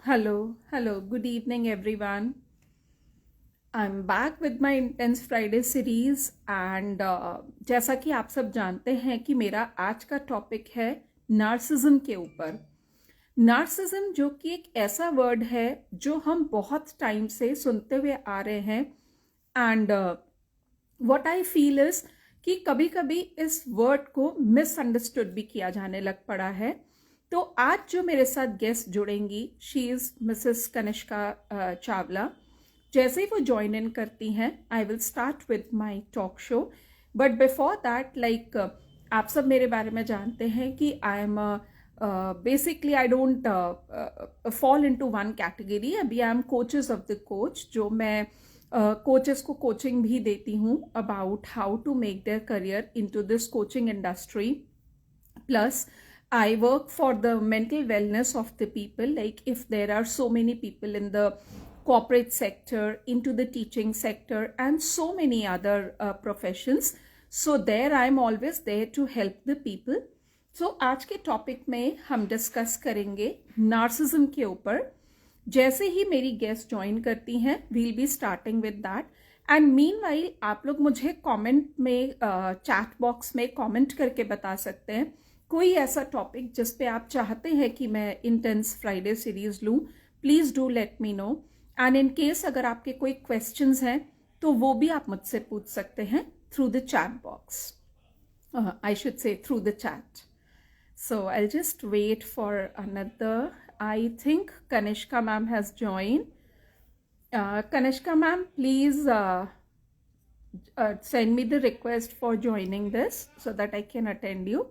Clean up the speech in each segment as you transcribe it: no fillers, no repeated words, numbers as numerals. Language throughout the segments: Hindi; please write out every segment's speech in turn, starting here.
Hello, good evening, everyone. I'm back with my Intense Friday series and जैसा कि आप सब जानते हैं कि मेरा आज का टॉपिक है नार्सिज्म के ऊपर। नार्सिज्म जो कि एक ऐसा वर्ड है जो हम बहुत टाइम से सुनते हुए आ रहे हैं and what I feel is कि कभी कभी इस वर्ड को मिसअंडरस्टूड भी किया जाने लग पड़ा है। तो आज जो मेरे साथ गेस्ट जुड़ेंगी she is Mrs Kanishka Chawla. जैसे ही वो ज्वाइन इन करती हैं I will start with my talk show. But before that आप सब मेरे बारे में जानते हैं कि I am basically I don't fall into one category. अभी I am coaches of the coach, जो मैं कोचेस को कोचिंग भी देती हूँ about how to make their career into this coaching industry. Plus, I work for the mental wellness of the people. Like, if there are so many people in the corporate sector, into the teaching sector, and so many other professions, so there I'm always there to help the people. So, आज के टॉपिक में हम डिस्कस करेंगे नार्सिज्म के ऊपर। जैसे ही मेरी गेस्ट ज्वाइन करती हैं will be starting with that. And meanwhile आप लोग मुझे कमेंट में चैट बॉक्स में कमेंट करके बता सकते हैं कोई ऐसा टॉपिक जिस पे आप चाहते हैं कि मैं इंटेंस फ्राइडे सीरीज लूँ। Please do let me know. And in case अगर आपके कोई क्वेश्चंस हैं तो वो भी आप मुझसे पूछ सकते हैं through the chat box, I should say through the chat. So I'll just wait for another. I think Kanishka ma'am has joined. Kanishka ma'am, please send me the request for joining this so that I can attend you.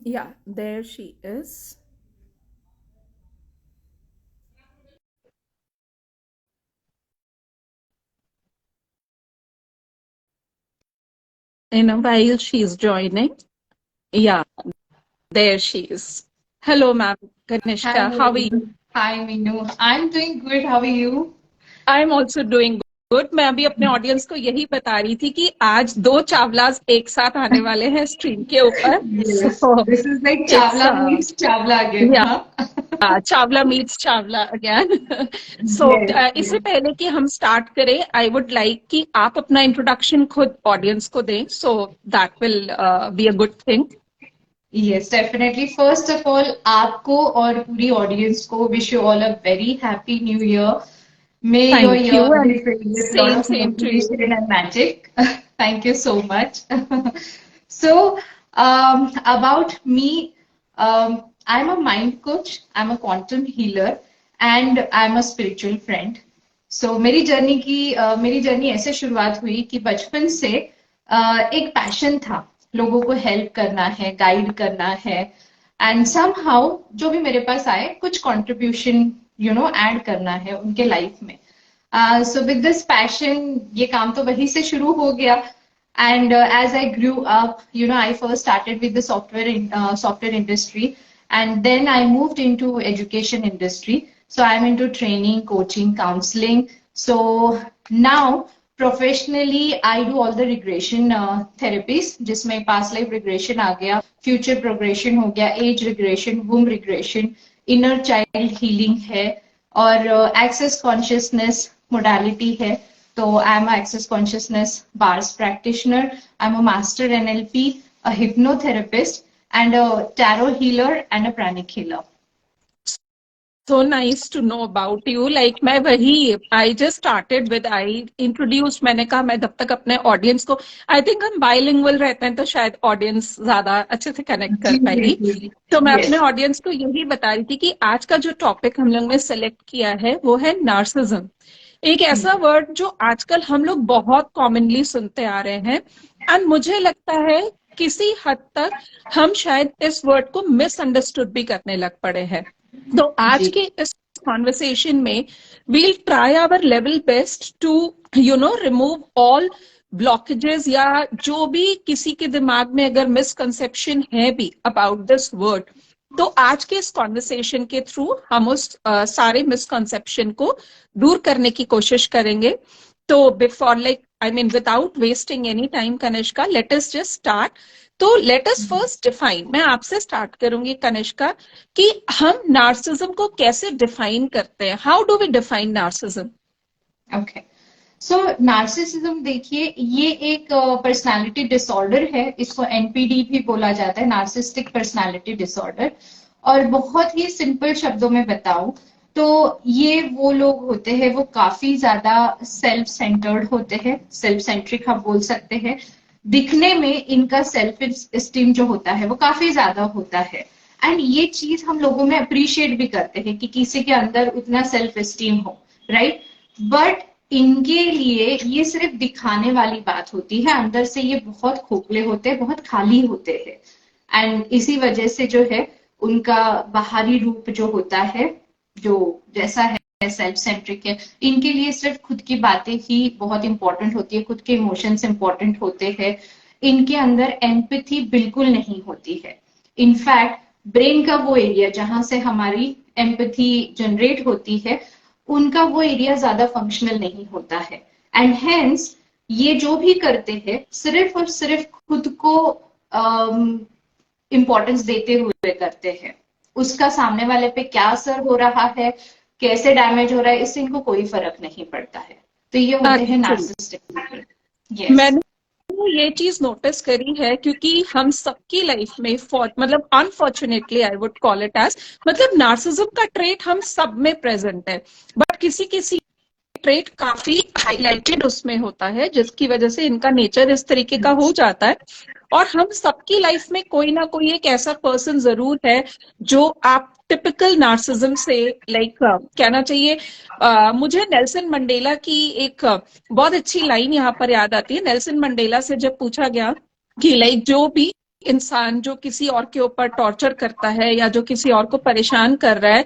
Yeah, there she is. In a while she's joining. Yeah, there she is. Hello, ma'am. Kanishka, Hi, how are you? hi, Minu. I'm doing good. How are you? I am also doing good. मैं अभी अपने ऑडियंस को यही बता रही थी कि आज दो चावलाज एक साथ आने वाले हैं स्ट्रीम के ऊपर। Yes, so this is like it's Chawla meets Chawla again, या huh? Chawla meets Chawla again. So Yes, इससे yes. पहले कि हम स्टार्ट करें आई वुड लाइक कि आप अपना इंट्रोडक्शन खुद ऑडियंस को दें, so that will be a good thing. Yes, definitely. First of all, आपको और पूरी audience को wish you all a very happy new year. May your thank year you be and filled with a lot same of same to you. motivation and magic. Thank you so much. So, about me, I'm a mind coach, I'm a quantum healer, and I'm a spiritual friend. So, मेरी जर्नी ऐसे शुरुआत हुई कि बचपन से एक पैशन था, लोगों को हेल्प करना है, गाइड करना है, एंड समहाउ जो भी मेरे पास आए कुछ कंट्रीब्यूशन ऐड करना है उनके लाइफ में। So with this passion, ये काम तो वहीं से शुरू हो गया। And as I grew up, I first started with the software industry, and then I moved into education industry. So I'm into training, coaching, counseling. So now professionally, I do all the regression therapies, जिसमें past life regression आ गया, future progression हो गया, age regression, womb regression, inner child healing है, और access consciousness modality है। तो I am access consciousness bars practitioner, I am a master NLP, a hypnotherapist, and a tarot healer and a pranic healer. So nice to know about you. Like मैं वही I just started with I introduced, मैंने कहा मैं जब तक अपने ऑडियंस को I think हम bilingual रहते हैं तो शायद ऑडियंस ज्यादा अच्छे से कनेक्ट कर जी जी पाएगी। जी। तो मैं अपने यस ऑडियंस को यही बता रही थी कि आज का जो टॉपिक हम लोग ने सेलेक्ट किया है वो है नार्सिज्म। एक ऐसा वर्ड जो आजकल हम लोग बहुत कॉमनली सुनते आ रहे हैं एंड मुझे लगता है किसी हद तक हम शायद इस वर्ड को मिसअंडरस्टूड भी करने लग पड़े हैं। तो आज जी के इस कॉन्वर्सेशन में we'll try our level best to remove all blockages या जो भी किसी के दिमाग में अगर मिसकंसेप्शन है भी अबाउट दिस वर्ड, तो आज के इस कॉन्वर्सेशन के थ्रू हम उस सारे मिसकंसेप्शन को दूर करने की कोशिश करेंगे। तो before I mean without wasting any time Kanishka, let us just start. तो लेट अस फर्स्ट डिफाइन, मैं आपसे स्टार्ट करूंगी कनिष्का, कि हम नार्सिज्म को कैसे डिफाइन करते हैं, how do we define narcissism? Okay, so narcissism देखिए, ये एक पर्सनालिटी डिसऑर्डर है। इसको एनपीडी भी बोला जाता है, नार्सिस्टिक पर्सनालिटी डिसऑर्डर। और बहुत ही सिंपल शब्दों में बताऊं तो ये वो लोग होते हैं, वो काफी ज्यादा सेल्फ सेंटर्ड होते हैं, सेल्फ सेंट्रिक हम बोल सकते हैं। दिखने में इनका सेल्फ एस्टीम जो होता है वो काफी ज्यादा होता है। एंड ये चीज हम लोगों में अप्रिशिएट भी करते हैं कि किसी के अंदर उतना सेल्फ एस्टीम हो, राइट। बट इनके लिए ये सिर्फ दिखाने वाली बात होती है, अंदर से ये बहुत खोखले होते हैं, बहुत खाली होते हैं। एंड इसी वजह से जो है उनका बाहरी रूप जो होता है, जो जैसा है सेल्फ सेंट्रिक है, इनके लिए सिर्फ खुद की बातें ही बहुत इंपॉर्टेंट होती है, खुद के इमोशंस इंपॉर्टेंट होते हैं। इनके अंदर एम्पैथी बिल्कुल नहीं होती है। इनफैक्ट ब्रेन का वो एरिया जहां से हमारी एम्पैथी जनरेट होती है, उनका वो एरिया ज्यादा फंक्शनल नहीं होता है। एंड हेंस ये जो भी करते हैं सिर्फ और सिर्फ खुद को इम्पोर्टेंस देते हुए करते हैं। उसका सामने वाले पे क्या असर हो रहा है, कैसे डैमेज हो रहा है, इससे इनको कोई फर्क नहीं पड़ता है। तो ये होते हैं एक्चुअली नार्सिसिस्टिक पीपल। यस। मैंने ये चीज नोटिस करी है, क्योंकि हम सबकी लाइफ में मतलब unfortunately I would call it as, मतलब नार्सिज्म का ट्रेट हम सब में प्रेजेंट है, बट किसी किसी ट्रेट काफी हाईलाइटेड उसमें होता है, जिसकी वजह से इनका नेचर इस तरीके का हो जाता है। और हम सबकी लाइफ में कोई ना कोई एक ऐसा पर्सन जरूर है जो आप टिपिकल नार्सिज्म से लाइक कहना चाहिए। मुझे नेल्सन मंडेला की एक बहुत अच्छी लाइन यहाँ पर याद आती है। नेल्सन मंडेला से जब पूछा गया कि लाइक जो भी इंसान जो किसी और के ऊपर टॉर्चर करता है या जो किसी और को परेशान कर रहा है,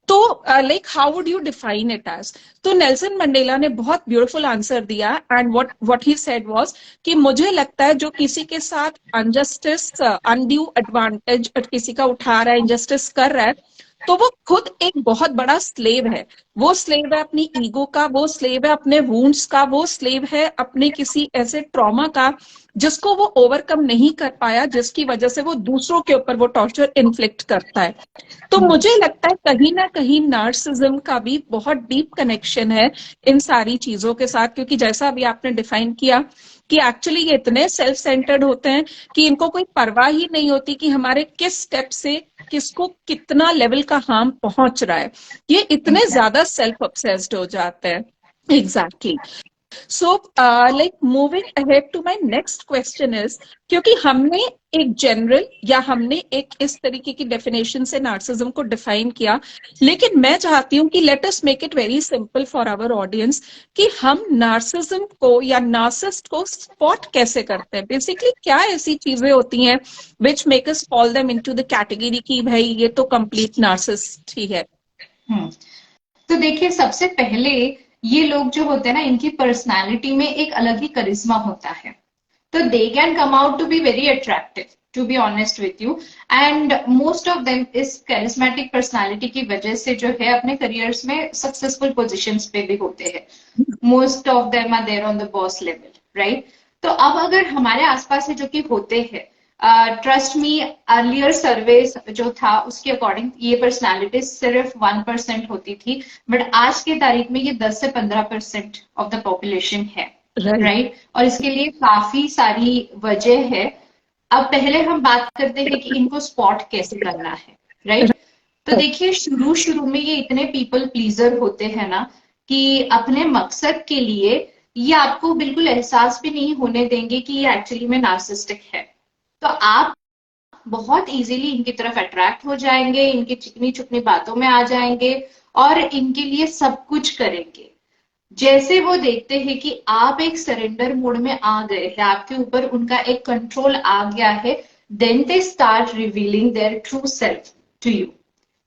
तो like how would you define it as, तो नेल्सन मंडेला ने बहुत ब्यूटीफुल आंसर दिया। And what he said was कि मुझे लगता है जो किसी के साथ अनजस्टिस, अनड्यू एडवांटेज किसी का उठा रहा है, इंजस्टिस कर रहा है, तो वो खुद एक बहुत बड़ा स्लेव है। वो स्लेव है अपनी ईगो का, वो स्लेव है अपने वूंड्स का, वो स्लेव है अपने किसी ऐसे ट्रॉमा का जिसको वो ओवरकम नहीं कर पाया, जिसकी वजह से वो दूसरों के ऊपर वो टॉर्चर इन्फ्लिक्ट करता है। तो मुझे लगता है कहीं ना कहीं नार्सिज्म का भी बहुत डीप कनेक्शन है इन सारी चीजों के साथ, क्योंकि जैसा अभी आपने डिफाइन किया कि एक्चुअली ये इतने सेल्फ सेंटर्ड होते हैं कि इनको कोई परवाह ही नहीं होती कि हमारे किस स्टेप से किसको कितना लेवल का हार्म पहुंच रहा है। ये इतने ज्यादा सेल्फ ऑब्सेस्ड हो जाते हैं। Exactly. So like moving ahead to my next question is, क्योंकि हमने एक जनरल या हमने एक इस तरीके की डेफिनेशन से नार्सिज्म को डिफाइन किया, लेकिन मैं चाहती हूँ कि let us make it very simple for our audience कि हम नार्सिज्म को या नार्सिस्ट को स्पॉट कैसे करते हैं। बेसिकली क्या ऐसी चीजें होती हैं which make us fall them into the category कि भाई ये तो कंप्लीट नार्सिस्ट ही है। तो देखिए, सबसे पहले ये लोग जो होते हैं ना, इनकी पर्सनालिटी में एक अलग ही करिश्मा होता है। तो they can come out to be very attractive, to be honest with you. And most of them इस कैरिस्मेटिक पर्सनालिटी की वजह से जो है अपने करियर्स में सक्सेसफुल पोजीशंस पे भी होते हैं। Most of them are there on the boss level, right. तो अब अगर हमारे आसपास से जो कि होते हैं, ट्रस्ट मी, अर्लियर सर्वे जो था उसके अकॉर्डिंग ये पर्सनालिटी सिर्फ 1% होती थी, बट आज के तारीख में ये 10 से 15% ऑफ द पॉपुलेशन है, राइट। और इसके लिए काफी सारी वजह है। अब पहले हम बात करते हैं कि इनको स्पॉट कैसे करना है, राइट। तो देखिए, शुरू शुरू में ये इतने पीपल प्लीजर होते हैं ना कि अपने मकसद के लिए ये आपको बिल्कुल एहसास भी नहीं होने देंगे कि ये एक्चुअली में नार्सिस्टिक है। तो आप बहुत इजीली इनकी तरफ अट्रैक्ट हो जाएंगे, इनकी चिकनी चुपनी बातों में आ जाएंगे और इनके लिए सब कुछ करेंगे। जैसे वो देखते हैं कि आप एक सरेंडर मोड में आ गए हैं, आपके ऊपर उनका एक कंट्रोल आ गया है, then they start revealing their true self to you,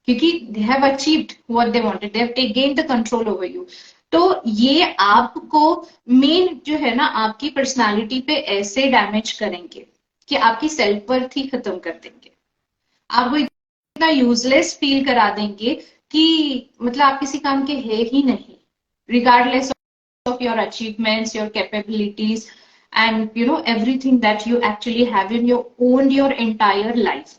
क्योंकि they have achieved what they wanted, they have gained the control over you. तो ये आपको मेन जो है ना, आपकी पर्सनालिटी पे ऐसे डैमेज करेंगे कि आपकी सेल्फ वर्थ ही खत्म कर देंगे। आपको इतना यूजलेस फील करा देंगे कि मतलब आप किसी काम के है ही नहीं, regardless of your achievements, your capabilities and everything that you actually have in your owned your entire life.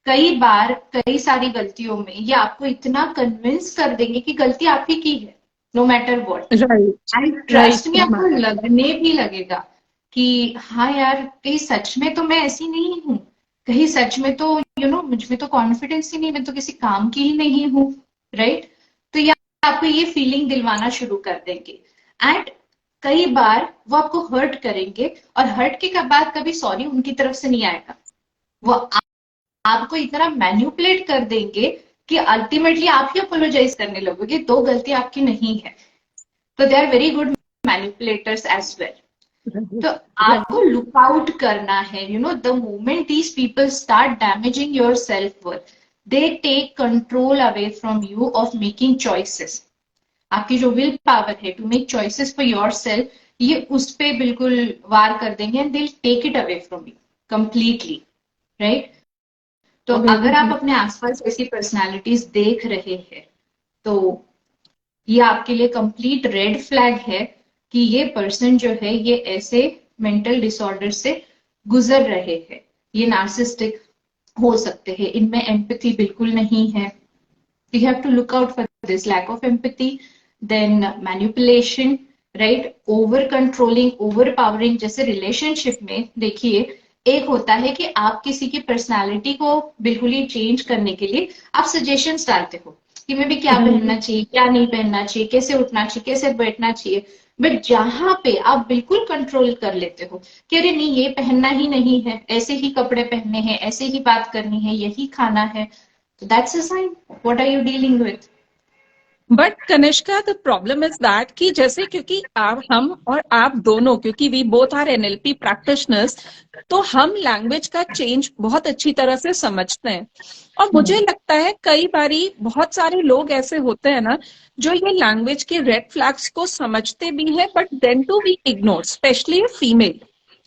कई बार कई सारी गलतियों में ये आपको इतना कन्विंस कर देंगे कि गलती आप ही की है, no matter what. Right, and trust right में आपको मैम। लगने भी लगेगा कि हाँ यार, कहीं सच में तो मैं ऐसी नहीं हूँ, कहीं सच में तो मुझ में तो कॉन्फिडेंस ही नहीं, मैं तो किसी काम की ही नहीं हूँ, राइट. तो ये आपको ये फीलिंग दिलवाना शुरू कर देंगे. एंड कई बार वो आपको हर्ट करेंगे, और हर्ट के बाद कभी सॉरी उनकी तरफ से नहीं आएगा. वो आपको इतना मैन्युपुलेट कर देंगे कि अल्टीमेटली आप ही अपोलोजाइज करने लगोगे, दो गलती आपकी नहीं है. तो they are very good manipulators as well. तो आपको राइट, लुक आउट करना है. The moment these people start damaging your self worth, they take control away from you of making choices. आपकी जो विल पावर है to make choices for yourself, ये उस पे बिल्कुल वार कर देंगे, and they take it away from you completely, right. तो अगर आप राइट। अपने आसपास ऐसी पर्सनालिटीज देख रहे हैं, तो ये आपके लिए कंप्लीट रेड फ्लैग है कि ये पर्सन जो है ये ऐसे मेंटल डिसऑर्डर से गुजर रहे हैं. ये नार्सिस्टिक हो सकते हैं, इनमें एम्पैथी बिल्कुल नहीं है. You have to look out for this lack of empathy, then manipulation, right? Over controlling, overpowering. जैसे रिलेशनशिप में देखिए, एक होता है कि आप किसी की पर्सनालिटी को बिल्कुल ही चेंज करने के लिए आप सजेशंस डालते हो कि मैं भी क्या पहनना चाहिए, क्या नहीं पहनना चाहिए, कैसे उठना चाहिए, कैसे बैठना चाहिए. बट जहां पे आप बिल्कुल कंट्रोल कर लेते हो कि अरे नहीं, ये पहनना ही नहीं है, ऐसे ही कपड़े पहनने हैं, ऐसे ही बात करनी है, यही खाना है, so that's a sign. What are you dealing with? But Kanishka, the problem is that कि जैसे क्योंकि आप, हम और आप दोनों, क्योंकि we both are NLP practitioners, तो हम लैंग्वेज का चेंज बहुत अच्छी तरह से समझते हैं. और मुझे लगता है कई बारी बहुत सारे लोग ऐसे होते हैं ना, जो ये लैंग्वेज के रेड फ्लैग्स को समझते भी है, but then to be ignore, specially female.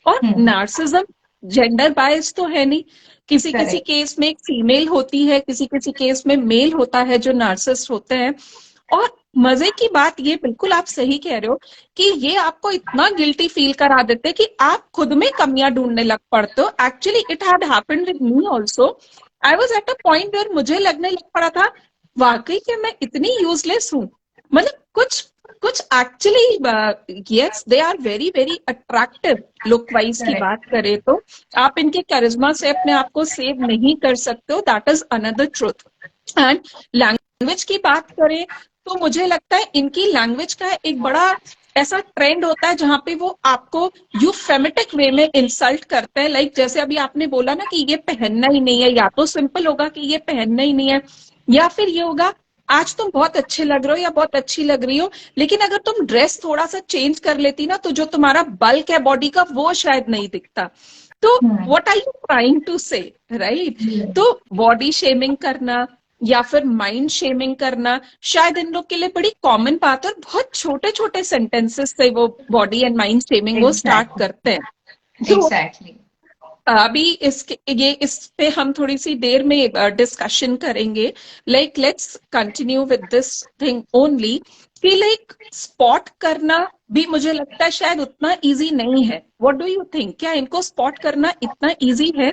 और नार्सिज्म जेंडर बायस तो है नहीं, किसी किसी Correct. केस में एक फीमेल होती है, किसी किसी केस में मेल होता है जो नार्सिस्ट होते हैं. और मजे की बात ये, बिल्कुल आप सही कह रहे हो कि ये आपको इतना गिल्टी फील करा देते कि आप खुद में कमियां ढूंढने लग पड़ते हो. Actually it had happened with me also. I was at a point where मुझे लगने लग पड़ा था वाकई कि मैं इतनी यूजलेस हूँ. मतलब कुछ कुछ actually yes, they are very very attractive look wise की Correct. बात करें तो. आप इनके करिश्मा से अपने आप को सेव नहीं कर सकते हो, that is another truth. And language की बात करें तो मुझे लगता है इनकी लैंग्वेज का एक बड़ा ऐसा ट्रेंड होता है जहां पे वो आपको यूफेमिटिक वे में इंसल्ट करते हैं. लाइक जैसे अभी आपने बोला ना कि ये पहनना ही नहीं है, या तो सिंपल होगा कि ये पहनना ही नहीं है, या फिर ये होगा आज तुम बहुत अच्छे लग रहे हो या बहुत अच्छी लग रही हो, लेकिन अगर तुम ड्रेस थोड़ा सा चेंज कर लेती ना, तो जो तुम्हारा बल्क है बॉडी का वो शायद नहीं दिखता. तो what are you trying to say, right? तो बॉडी शेमिंग करना या फिर माइंड शेमिंग करना शायद इन लोग के लिए बड़ी कॉमन बात है, और बहुत छोटे छोटे सेंटेंसेस से वो बॉडी एंड माइंड शेमिंग वो स्टार्ट Exactly. करते हैं. तो Exactly. अभी इस पे हम थोड़ी सी देर में डिस्कशन करेंगे. Like let's continue with this thing only कि लाइक स्पॉट करना भी मुझे लगता है शायद उतना इजी नहीं है. व्हाट डू यू थिंक, क्या इनको स्पॉट करना इतना इजी है?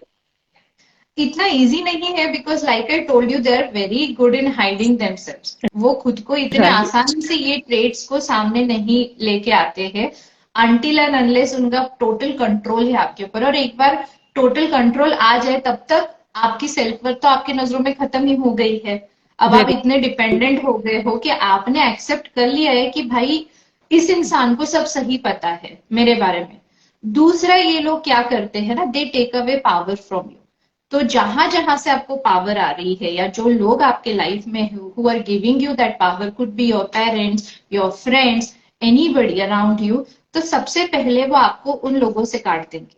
इतना इजी नहीं है, because like I told you, they are very good in hiding themselves. वो खुद को इतने राइट, आसानी से ये ट्रेड्स को सामने नहीं लेके आते हैं अनटिल एंड अनलेस उनका टोटल कंट्रोल है आपके ऊपर. और एक बार टोटल कंट्रोल आ जाए, तब तक आपकी सेल्फ वर्थ तो आपकी नजरों में खत्म ही हो गई है. अब आप वेरी इतने डिपेंडेंट हो गए हो कि आपने एक्सेप्ट कर लिया है कि भाई इस इंसान को सब सही पता है मेरे बारे में. दूसरा, ये लोग क्या करते हैं ना, they take away power from you. तो जहां जहां से आपको पावर आ रही है, या जो लोग आपके लाइफ में who are giving you that power, could be your parents, your friends, anybody around you, तो सबसे पहले वो आपको उन लोगों से काट देंगे.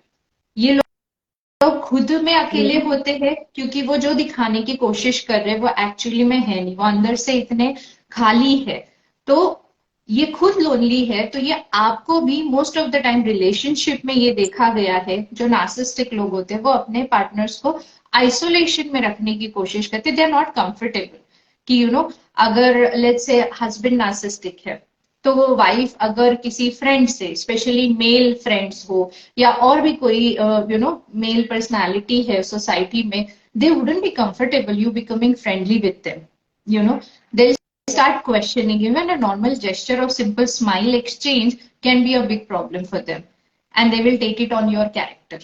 ये लोग खुद में अकेले होते हैं, क्योंकि वो जो दिखाने की कोशिश कर रहे हैं वो एक्चुअली में है नहीं, वो अंदर से इतने खाली है. तो ये खुद लोनली है. तो ये आपको भी most of the time relationship में ये देखा गया है, जो नार्सिसिस्टिक लोग होते हैं वो अपने पार्टनर्स को आइसोलेशन में रखने की कोशिश करते हैं. दे आर नॉट कंफर्टेबल कि अगर लेट्स से हस्बैंड नार्सिसिस्टिक है, तो वो वाइफ अगर किसी फ्रेंड से, स्पेशली मेल फ्रेंड्स हो या और भी कोई मेल पर्सनालिटी है सोसाइटी में, they wouldn't be comfortable you becoming friendly with them. They'll start questioning. Even a normal gesture of simple smile exchange can be a big problem for them, and they will take it on your character.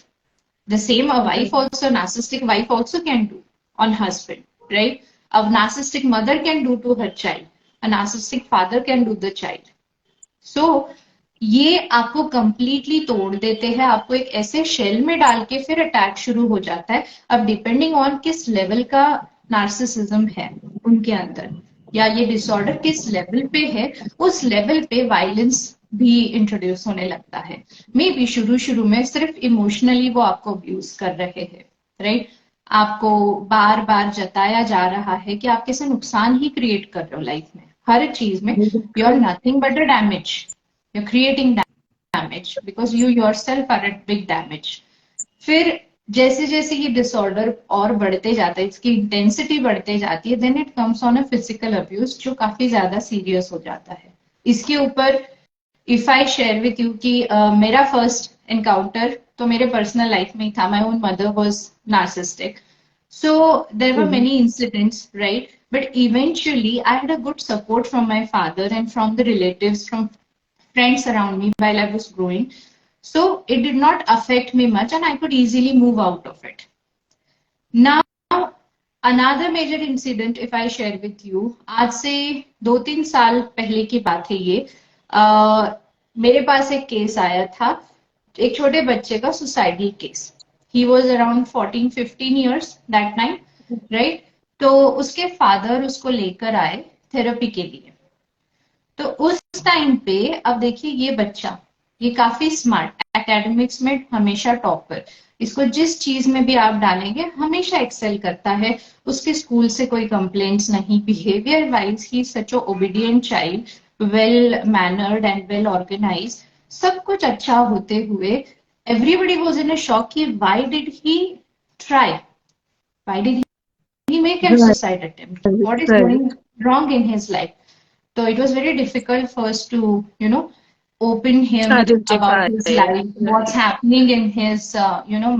The same a wife also, narcissistic wife also can do on husband, right? A narcissistic mother can do to her child. A narcissistic father can do the child. So ये आपको कंप्लीटली तोड़ देते हैं, आपको एक ऐसे शेल में डाल के फिर अटैक शुरू हो जाता है. अब डिपेंडिंग ऑन किस लेवल का नार्सिसिज्म है उनके अंदर, या ये डिसऑर्डर किस लेवल पे है, उस लेवल पे वायलेंस भी इंट्रोड्यूस होने लगता है. मे बी शुरू शुरू में सिर्फ इमोशनली वो आपको अब्यूज कर रहे हैं, राइट? आपको बार बार जताया जा रहा है कि आप कैसे नुकसान ही क्रिएट कर रहे हो लाइफ में, हर चीज में. You are nothing but a damage, you're creating damage because you yourself are at big damage. फिर जैसे जैसे ये डिसऑर्डर और बढ़ते जाता है, इसकी इंटेंसिटी बढ़ते जाती है, then it comes on a physical abuse जो काफी ज्यादा सीरियस हो जाता है. इसके ऊपर if I share with you कि मेरा फर्स्ट एनकाउंटर तो मेरे पर्सनल लाइफ में ही था. My own mother was narcissistic. So there were many incidents, right? But eventually I had a good support from my father and from the relatives, from friends around me while I was growing. So it did not affect me much and I could easily move out of it. Now, another major incident, if I share with you, आज से 2-3 साल पहले की बात है ये. मेरे पास एक केस आया था, एक छोटे बच्चे का suicidal case. He was around 14-15 years that time, right? तो उसके फादर उसको लेकर आए थेरेपी के लिए. तो उस टाइम पे अब देखिए ये बच्चा, ये काफी स्मार्ट, एकेडमिक्स में हमेशा टॉपर, इसको जिस चीज में भी आप डालेंगे हमेशा एक्सेल करता है. उसके स्कूल से कोई कंप्लेंट्स नहीं, बिहेवियर वाइज ही such a obedient child, well mannered and well organise, सब कुछ अच्छा होते हुए everybody was in a shock कि why did he try, why did he make a Right, suicide attempt, what is right. going wrong in his life. So it was very difficult for us to open him about Identify. his life, what's Right. happening in his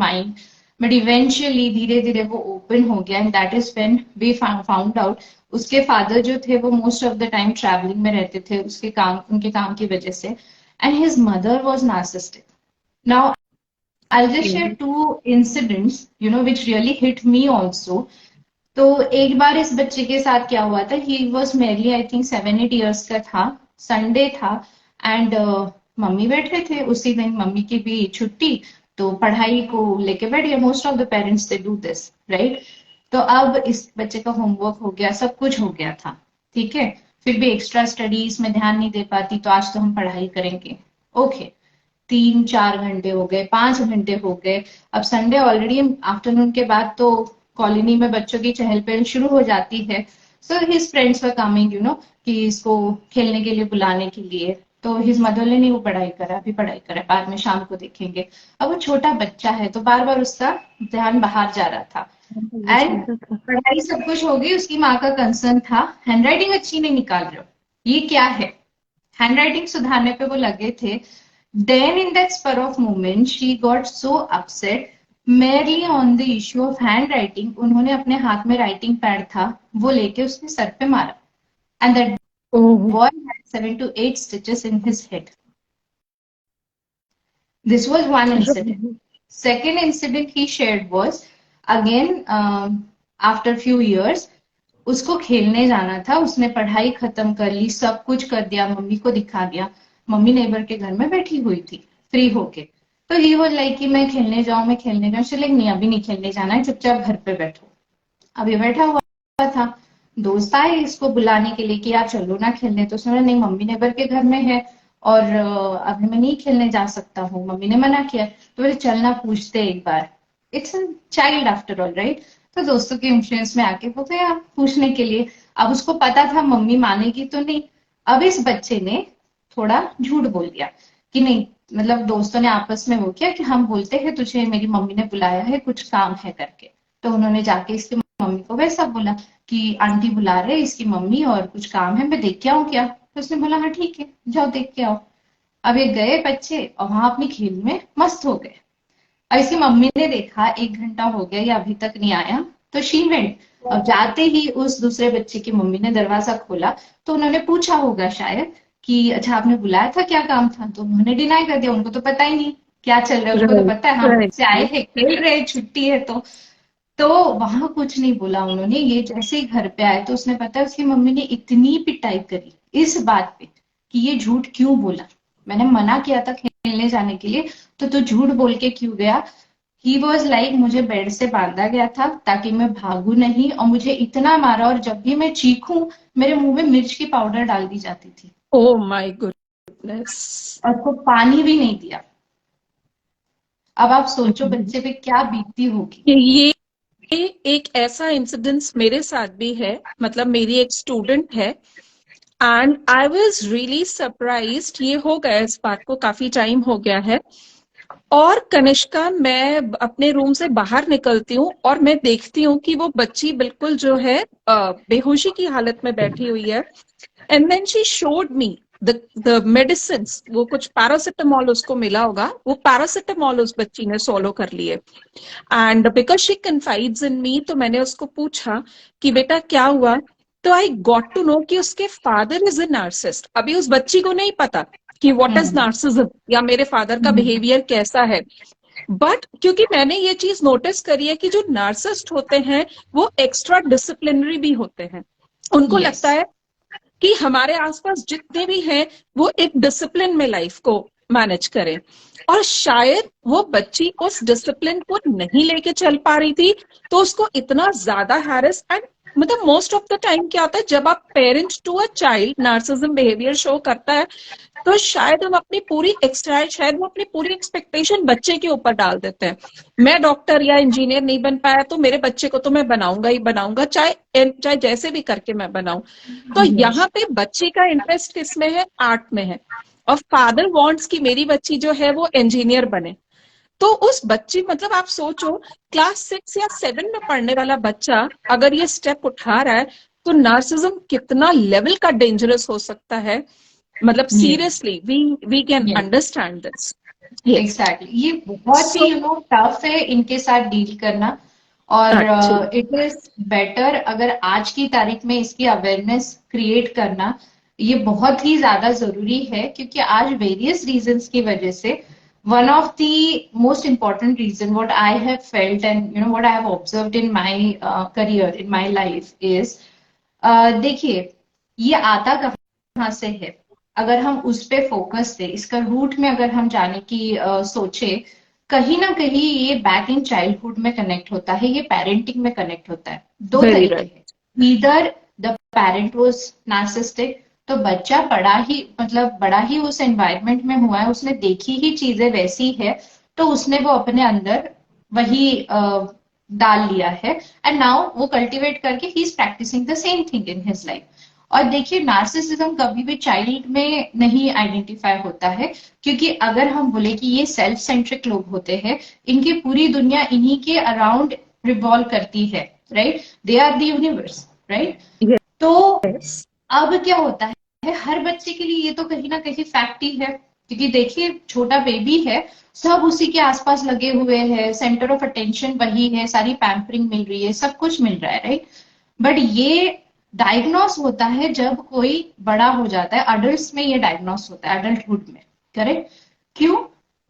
mind. But eventually धीरे धीरे वो open हो गया, and that is when we found out उसके father जो थे वो most of the time traveling में रहते थे उसके काम, उनके काम की वजह से, and his mother was narcissistic. Now I'll just share two incidents which really hit me also. तो एक बार इस बच्चे के साथ क्या हुआ था, he was merely I think 7-8 years का था. संडे था एंड मम्मी बैठे थे उसी दिन, मम्मी की भी छुट्टी, तो पढ़ाई को लेके बैठ गए. Most of the parents they do this, right? तो अब इस बच्चे का होमवर्क हो गया, सब कुछ हो गया था, ठीक है. फिर भी एक्स्ट्रा स्टडीज में ध्यान नहीं दे पाती, तो आज तो हम पढ़ाई करेंगे. ओके, 3-4 घंटे हो गए, 5 घंटे हो गए. अब संडे ऑलरेडी आफ्टरनून के बाद तो कॉलोनी में बच्चों की चहल पहल शुरू हो जाती है. So his friends were coming कि इसको खेलने के लिए बुलाने के लिए. तो हिज मदर ने नहीं, वो पढ़ाई करा, अभी पढ़ाई करा, बाद में शाम को देखेंगे. अब वो छोटा बच्चा है तो बार बार उसका ध्यान बाहर जा रहा था. एंड पढ़ाई सब कुछ हो गई, उसकी माँ का कंसर्न था हैंड राइटिंग अच्छी नहीं निकाल रहे हो, ये क्या है. हैंड राइटिंग सुधारने पे वो लगे थे. Then in that spur of moment, she got so upset merely on the issue of handwriting. उन्होंने अपने हाथ में राइटिंग पैड था, वो लेके उसके सर पे मारा. And that boy had 7 to 8 stitches in his head. This was one incident. Second incident he shared was again after few years. उसको खेलने जाना था, उसने पढ़ाई खत्म कर ली, सब कुछ कर दिया, मम्मी को दिखा दिया. मम्मी नेबर के घर में बैठी हुई थी फ्री होके. तो ही वो लाइक कि मैं खेलने जाऊं, मैं खेलने जाऊं. चले नहीं, अभी नहीं खेलने जाना है, चुपचाप घर पे बैठो. अभी बैठा हुआ था, दोस्त आए इसको बुलाने के लिए कि यार चलो ना खेलने. तो उसने बोला नहीं, मम्मी नेबर के घर में है और अभी मैं नहीं खेलने जा सकता हूँ, मम्मी ने मना किया. तो बोले चलना पूछते एक बार, it's a child after all, right? तो दोस्तों के इन्फ्लुएंस में आके वो गया पूछने के लिए. अब उसको पता था मम्मी मानेगी तो नहीं. अब इस बच्चे ने थोड़ा झूठ बोल दिया कि नहीं, मतलब दोस्तों ने आपस में वो किया कि हम बोलते हैं तुझे मेरी मम्मी ने बुलाया है, कुछ काम है करके. तो उन्होंने जाके इसकी मम्मी को वैसा बोला कि आंटी बुला रहे इसकी मम्मी और कुछ काम है, मैं देख के आऊं क्या. तो उसने बोला हाँ ठीक है, जाओ देख के आओ। अब ये गए बच्चे और वहां अपनी खेल में मस्त हो गए। और इसकी मम्मी ने देखा 1 घंटा हो गया, ये अभी तक नहीं आया, तो शी वेंट। अब जाते ही उस दूसरे बच्चे की मम्मी ने दरवाजा खोला, तो उन्होंने पूछा होगा शायद कि अच्छा आपने बुलाया था, क्या काम था? तो उन्होंने डिनाई कर दिया, उनको तो पता ही नहीं क्या चल रहा है, उनको तो राइट, पता है हाँ राइट। बच्चे आए हैं खेल रहे हैं, छुट्टी है तो वहां कुछ नहीं बोला उन्होंने। ये जैसे ही घर पे आए तो उसने पता है उसकी मम्मी ने इतनी पिटाई करी इस बात पे कि ये झूठ क्यों बोला, मैंने मना किया था खेलने जाने के लिए, तो तू झूठ बोल के क्यों गया? ही वॉज लाइक मुझे बेड से बांधा गया था ताकि मैं भागू नहीं, और मुझे इतना मारा, और जब भी मैं चीखूं मेरे मुंह में मिर्च की पाउडर डाल दी जाती थी, ओ माय गुडनेस। और उसको पानी भी नहीं दिया। अब आप सोचो बच्चे पे क्या बीतती होगी। ये एक ऐसा इंसिडेंस मेरे साथ भी है। मतलब मेरी एक स्टूडेंट है, and I was really surprised. ये हो गया, इस बात को काफी टाइम हो गया है। और कनिष्का, मैं अपने रूम से बाहर निकलती हूँ और मैं देखती हूँ कि वो बच्ची बिल्कुल जो है बेहोशी की हालत में बैठी हुई है। And then she showed me the medicine. वो कुछ पैरासिटामोल उसको मिला होगा, वो पैरासिटामोल उस बच्ची ने सोलो कर लिए। एंड बिकॉज शी कन्फाइड्स इन मी, तो मैंने उसको पूछा कि बेटा क्या हुआ। तो आई गॉट टू नो कि उसके फादर इज ए नार्सिस्ट। अभी उस बच्ची को नहीं पता कि व्हाट इज हम्म नार्सिज्म या मेरे फादर का हम्म बिहेवियर कैसा है। बट क्योंकि मैंने ये चीज नोटिस करी है कि जो नार्सिस्ट होते हैं वो एक्स्ट्रा डिसिप्लिनरी भी होते हैं। उनको यस लगता है कि हमारे आसपास जितने भी हैं वो एक डिसिप्लिन में लाइफ को मैनेज करें। और शायद वो बच्ची उस डिसिप्लिन को नहीं लेके चल पा रही थी, तो उसको इतना ज्यादा हैरेस एंड मतलब मोस्ट ऑफ द टाइम क्या होता है, जब आप parent to a child narcissism behaviour show करता है, तो शायद हम अपनी पूरी शायद वो अपनी पूरी एक्सपेक्टेशन बच्चे के ऊपर डाल देते हैं। मैं डॉक्टर या इंजीनियर नहीं बन पाया तो मेरे बच्चे को तो मैं बनाऊंगा ही बनाऊंगा, चाहे चाहे जैसे भी करके मैं बनाऊं। तो यस यहाँ पे बच्चे का इंटरेस्ट किसमें है? आर्ट में है। और फादर वांट्स कि मेरी बच्ची जो है वो इंजीनियर बने। तो उस बच्ची, मतलब आप सोचो, क्लास 6 या 7 में पढ़ने वाला बच्चा अगर ये स्टेप उठा रहा है, तो नार्सिज्म कितना लेवल का डेंजरस हो सकता है। मतलब yes seriously we can yes understand this. Yes. Exactly, ये बहुत ही सो टफ है इनके साथ डील करना। और एक्चुअली इट इज बेटर अगर आज की तारीख में इसकी अवेयरनेस क्रिएट करना, ये बहुत ही ज्यादा जरूरी है, क्योंकि आज वेरियस रीजंस की वजह से one of the most important reason what I have felt and what I have observed in my career in my life is, देखिए ये आता कहाँ से है, अगर हम उस पे फोकस दें, इसका रूट में अगर हम जाने की सोचे, कहीं ना कहीं ये बैक इन चाइल्डहुड में कनेक्ट होता है, ये पेरेंटिंग में कनेक्ट होता है। दो वेरी तरीके राइट। हैं, either the parent was narcissistic, तो बच्चा बड़ा ही उस एनवायरनमेंट में हुआ है, उसने देखी ही चीजें वैसी है, तो उसने वो अपने अंदर वही डाल लिया है, एंड नाउ वो कल्टीवेट करके he is practising the same thing in his life. और देखिए नार्सिसिज्म कभी भी चाइल्ड में नहीं आइडेंटिफाई होता है, क्योंकि अगर हम बोले कि ये सेल्फ सेंट्रिक लोग होते हैं, इनकी पूरी दुनिया इन्हीं के अराउंड रिवॉल्व करती है, right, they are the universe, right. तो यस। अब क्या होता है, हर बच्चे के लिए ये तो कहीं ना कहीं फैक्ट ही है, क्योंकि देखिए छोटा बेबी है, सब उसी के आसपास लगे हुए हैं, सेंटर ऑफ अटेंशन वही है, सारी पैम्परिंग मिल रही है, सब कुछ मिल रहा है, राइट। बट ये डायग्नोस होता है जब कोई बड़ा हो जाता है, अडल्ट में ये डायग्नोस होता है, अडल्टहुड में, करेक्ट। क्यों?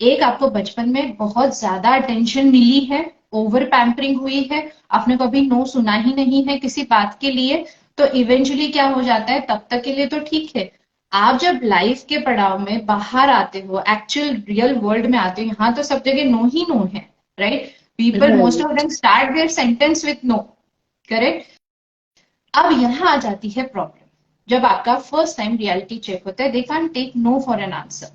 एक, आपको बचपन में बहुत ज्यादा अटेंशन मिली है, ओवर पैम्परिंग हुई है, आपने कभी नो सुना ही नहीं है किसी बात के लिए, तो इवेंचुअली क्या हो जाता है, तब तक के लिए तो ठीक है। आप जब लाइफ के पड़ाव में बाहर आते हो, एक्चुअल रियल वर्ल्ड में आते हो, यहाँ तो सब जगह नो ही नो है, right. People most right. Of them start their sentence with no, correct. अब यहां आ जाती है प्रॉब्लम, जब आपका फर्स्ट टाइम रियलिटी चेक होता है, they can take no for an answer,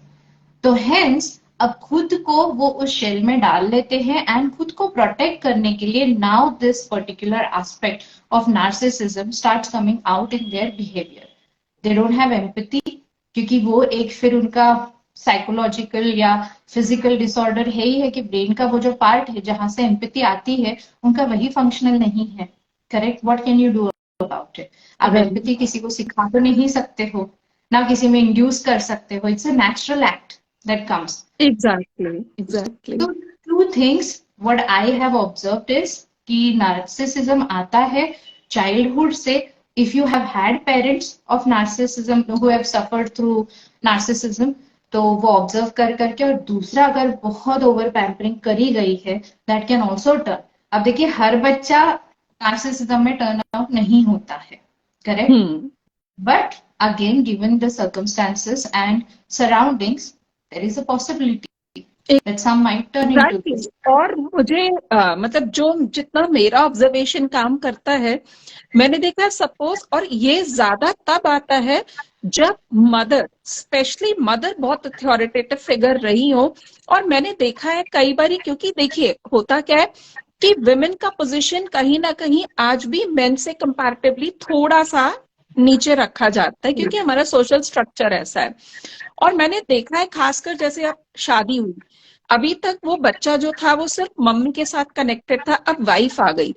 तो हेंस अब खुद को वो उस शेल में डाल लेते हैं, एंड खुद को प्रोटेक्ट करने के लिए now this particular aspect of narcissism starts coming out in their behaviour. They don't have empathy, क्योंकि वो एक फिर उनका साइकोलॉजिकल या फिजिकल डिसऑर्डर है ही है, कि ब्रेन का वो जो पार्ट है जहां से एम्पैथी आती है, उनका वही फंक्शनल नहीं है, correct. What can you do about it? आप राइट। एम्पैथी किसी को सिखा तो नहीं सकते हो, ना किसी में इंड्यूस कर सकते हो, it's a natural act that comes. Exactly exactly. तो two things what I have observed is कि नार्सिसिज्म आता है चाइल्डहुड से। If you have had parents of narcissism who have suffered through narcissism, तो वो ऑब्जर्व कर करके, और दूसरा अगर बहुत ओवर पैम्परिंग करी गई है दैट कैन ऑल्सो टर्न। अब देखिए हर बच्चा नार्सिसिज्म में टर्न आउट नहीं होता है, correct, hmm. But again given the circumstances and surroundings there is a possibility that some might turn into exactly this. और मुझे मतलब जो जितना मेरा ऑब्जर्वेशन काम करता है, मैंने देखा है सपोज, और ये ज्यादा तब आता है जब मदर, स्पेशली मदर बहुत अथॉरिटेटिव फिगर रही हो। और मैंने देखा है कई बारी, क्योंकि देखिए होता क्या है कि विमेन का पोजीशन कहीं ना कहीं आज भी मेन से कंपैरेटिवली थोड़ा सा नीचे रखा जाता है, क्योंकि हमारा सोशल स्ट्रक्चर ऐसा है। और मैंने देखा है खासकर जैसे अब शादी हुई, अभी तक वो बच्चा जो था वो सिर्फ मम्मी के साथ कनेक्टेड था, अब वाइफ आ गई,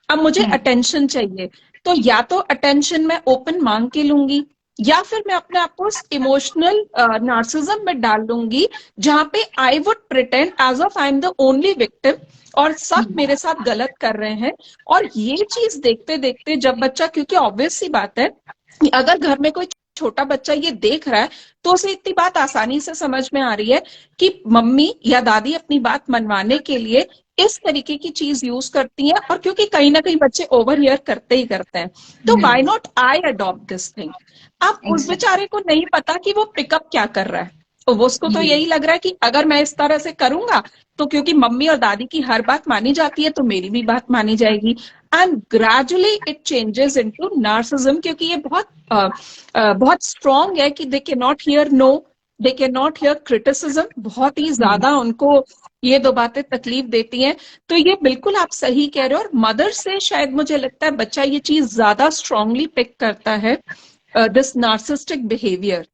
अब मुझे हम्म, अटेंशन चाहिए। तो या तो अटेंशन मैं ओपन मांग के लूंगी, या फिर मैं अपने आप को इमोशनल नार्सिज्म में डाल लूंगी, जहां पे I would pretend as of I am the only victim और सब हम्म, मेरे साथ गलत कर रहे हैं। और ये चीज देखते देखते जब बच्चा, क्योंकि ऑब्वियस सी बात है कि अगर घर में कोई छोटा बच्चा ये देख रहा है तो उसे इतनी बात आसानी से समझ में आ रही है कि मम्मी या दादी अपनी बात मनवाने के लिए इस तरीके की चीज यूज करती हैं। और क्योंकि कहीं ना कहीं बच्चे ओवर हियर करते ही करते हैं, तो hmm, why not I adopt this thing. अब उस exactly. बेचारे को नहीं पता कि वो पिकअप क्या कर रहा है, तो वो उसको तो ये यही लग रहा है कि अगर मैं इस तरह से करूंगा तो क्योंकि मम्मी और दादी की हर बात मानी जाती है तो मेरी भी बात मानी जाएगी। And gradually it changes into narcissism, क्योंकि ये बहुत स्ट्रांग है कि they can not hear no, they can not hear criticism, बहुत ही हम्म, ज्यादा उनको ये दो बातें तकलीफ देती हैं। तो ये बिल्कुल आप सही कह रहे हो, और मदर से शायद मुझे लगता है बच्चा ये चीज ज्यादा स्ट्रांगली पिक करता है, this narcissistic behaviour.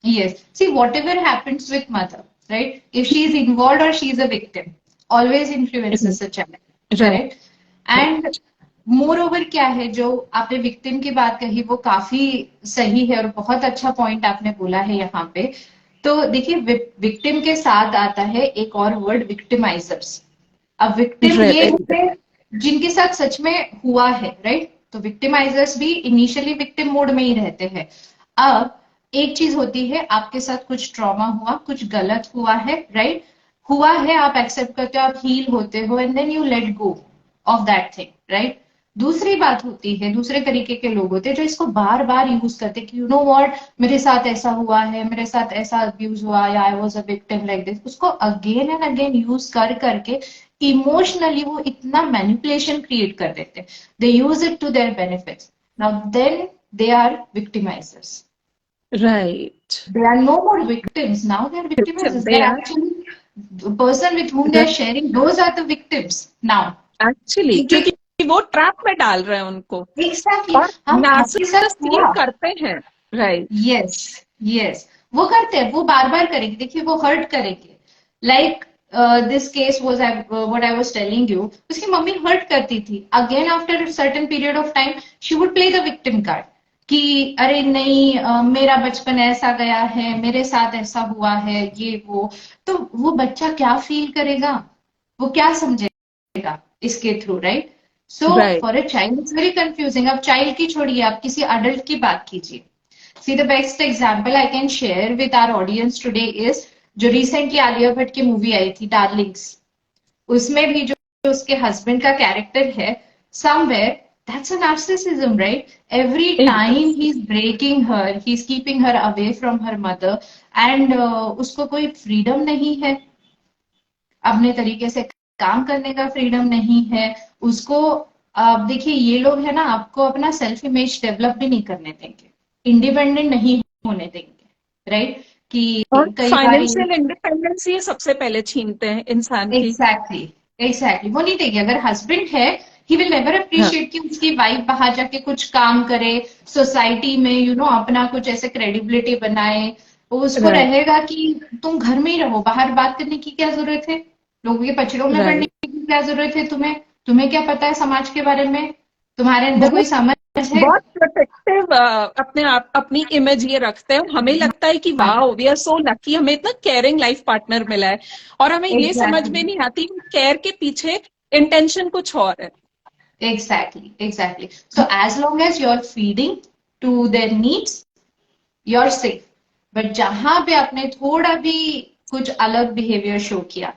yes, see whatever happens with mother, right, if she is involved or she is a victim, always influences the child, right correct. And right. More over क्या है, जो आपने विक्टिम की बात कही वो काफी सही है और बहुत अच्छा पॉइंट आपने बोला है यहाँ पे। तो देखिए विक्टिम के साथ आता है एक और वर्ड, विक्टिमाइजर्स। अब विक्टिम ये राइट है जिनके साथ सच में हुआ है, राइट, तो विक्टिमाइजर्स भी इनिशियली विक्टिम मोड में ही रहते हैं। अब एक चीज होती है, आपके साथ कुछ ट्रॉमा हुआ, कुछ गलत हुआ है, राइट, हुआ है, आप एक्सेप्ट करते हो, आप हील होते हो, and then you let go of that thing, right. दूसरी बात होती है, दूसरे तरीके के लोग होते हैं जो इसको बार बार यूज करते हैं कि यू नो व्हाट, मेरे साथ ऐसा हुआ है, मेरे साथ ऐसा अब्यूज हुआ, या I was a victim like this, उसको अगेन एंड अगेन यूज कर करके इमोशनली वो इतना मैनिपुलेशन क्रिएट कर देते हैं, they use it to their benefits, now then they are victimizers. Right. They are no more victims. Now they are victimizers. They They're are actually the person with whom they are sharing. Those are the victims now. Actually, क्योंकि क्योंकि वो ट्रैप में डाल रहे हैं उनको, एग्जैक्टली और हम आपके साथ नार्सिसिस्ट ये हुआ, करते हैं। राइट। यस, यस, वो करते हैं, वो बार बार करेंगे, देखिए वो हर्ट करेंगे। Like this case was what I was telling you, उसकी मम्मी हर्ट करती थी, again after certain period of time she would play the victim card कि अरे नहीं, मेरा बचपन ऐसा गया है, मेरे साथ ऐसा हुआ है, ये वो। तो वो बच्चा क्या फील करेगा, वो क्या समझेगा इसके through, right. So right. For a child it's very confusing. अब चाइल्ड की छोड़िए, आप किसी अडल्ट की बात कीजिए। See the best example I can share with our audience today is, जो रिसेंटली आलिया भट्ट की मूवी आई थी डार्लिंग्स, उसमें भी जो उसके हस्बैंड का कैरेक्टर है, somewhere that's a narcissism, right? Every time he's breaking her, he's keeping her away from her mother, and उसको कोई फ्रीडम नहीं है, अपने तरीके से काम करने का फ्रीडम नहीं है उसको। आप देखिए ये लोग है ना, आपको अपना सेल्फ इमेज डेवलप भी नहीं करने देंगे, इंडिपेंडेंट नहीं होने देंगे, राइट, कि और कई बार फाइनेंशियल इंडिपेंडेंस ये सबसे पहले छीनते हैं इंसान की। एग्जैक्टली, एग्जैक्टली वो नहीं देंगे। अगर हस्बैंड है, ही विल नेवर हाँ। अप्रिशिएट कि उसकी वाइफ बाहर जाके कुछ काम करे, सोसाइटी में अपना कुछ ऐसे क्रेडिबिलिटी बनाए। वो उसको राइट रहेगा कि तुम घर में ही रहो, बाहर बात करने की क्या जरूरत है, लोगों के पचड़ों में पड़ने राइट। की क्या जरूरत है तुम्हें, तुम्हें क्या पता है समाज के बारे में, तुम्हारे अंदर कोई बहुत समझ है। बहुत प्रोटेक्टिव अपने आप अपनी इमेज ये रखते हैं, हमें लगता है कि हाँ, वाह वी आर सो लकी, हमें इतना केयरिंग लाइफ पार्टनर मिला है, और हमें ये समझ में एग्जैक्टली, नहीं आती केयर के पीछे इंटेंशन कुछ और है। Exactly, exactly. So as long as you are feeding to their needs, you are safe. But जहां पे आपने थोड़ा भी कुछ अलग बिहेवियर शो किया,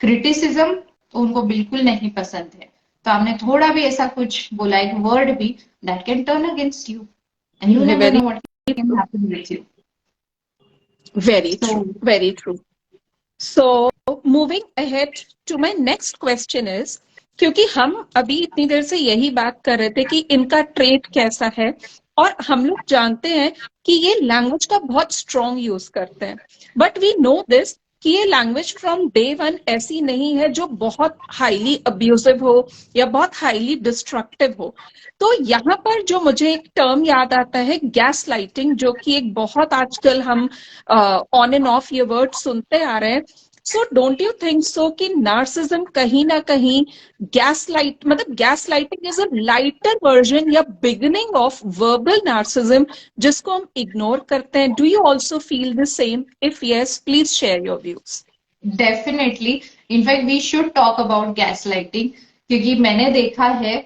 क्रिटिसिज्म तो उनको बिल्कुल नहीं पसंद है, तो आपने थोड़ा भी ऐसा कुछ बोला, एक वर्ड भी, that can turn against you and you never very know what can happen with you. Very so true, very true. So moving ahead to my next question is, क्योंकि हम अभी इतनी देर से यही बात कर रहे थे कि इनका ट्रेट कैसा है, और हम लोग जानते हैं कि ये लैंग्वेज का बहुत स्ट्रॉन्ग यूज करते हैं, बट वी नो दिस कि ये लैंग्वेज फ्रॉम डे वन ऐसी नहीं है जो बहुत हाईली अब्यूजिव हो या बहुत हाईली डिस्ट्रक्टिव हो। तो यहाँ पर जो मुझे एक टर्म याद आता है, गैस लाइटिंग, जो कि एक बहुत आजकल हम ऑन एंड ऑफ ये वर्ड सुनते आ रहे हैं। So don't you think so कि नार्सिज्म कहीं ना कहीं गैस लाइट, मतलब gas lighting is a lighter version या बिगिनिंग ऑफ वर्बल नार्सिज्म, जिसको हम इग्नोर करते हैं? Do you also feel the same? If yes, please share your views. Definitely, in fact we should talk about gas lighting, क्योंकि मैंने देखा है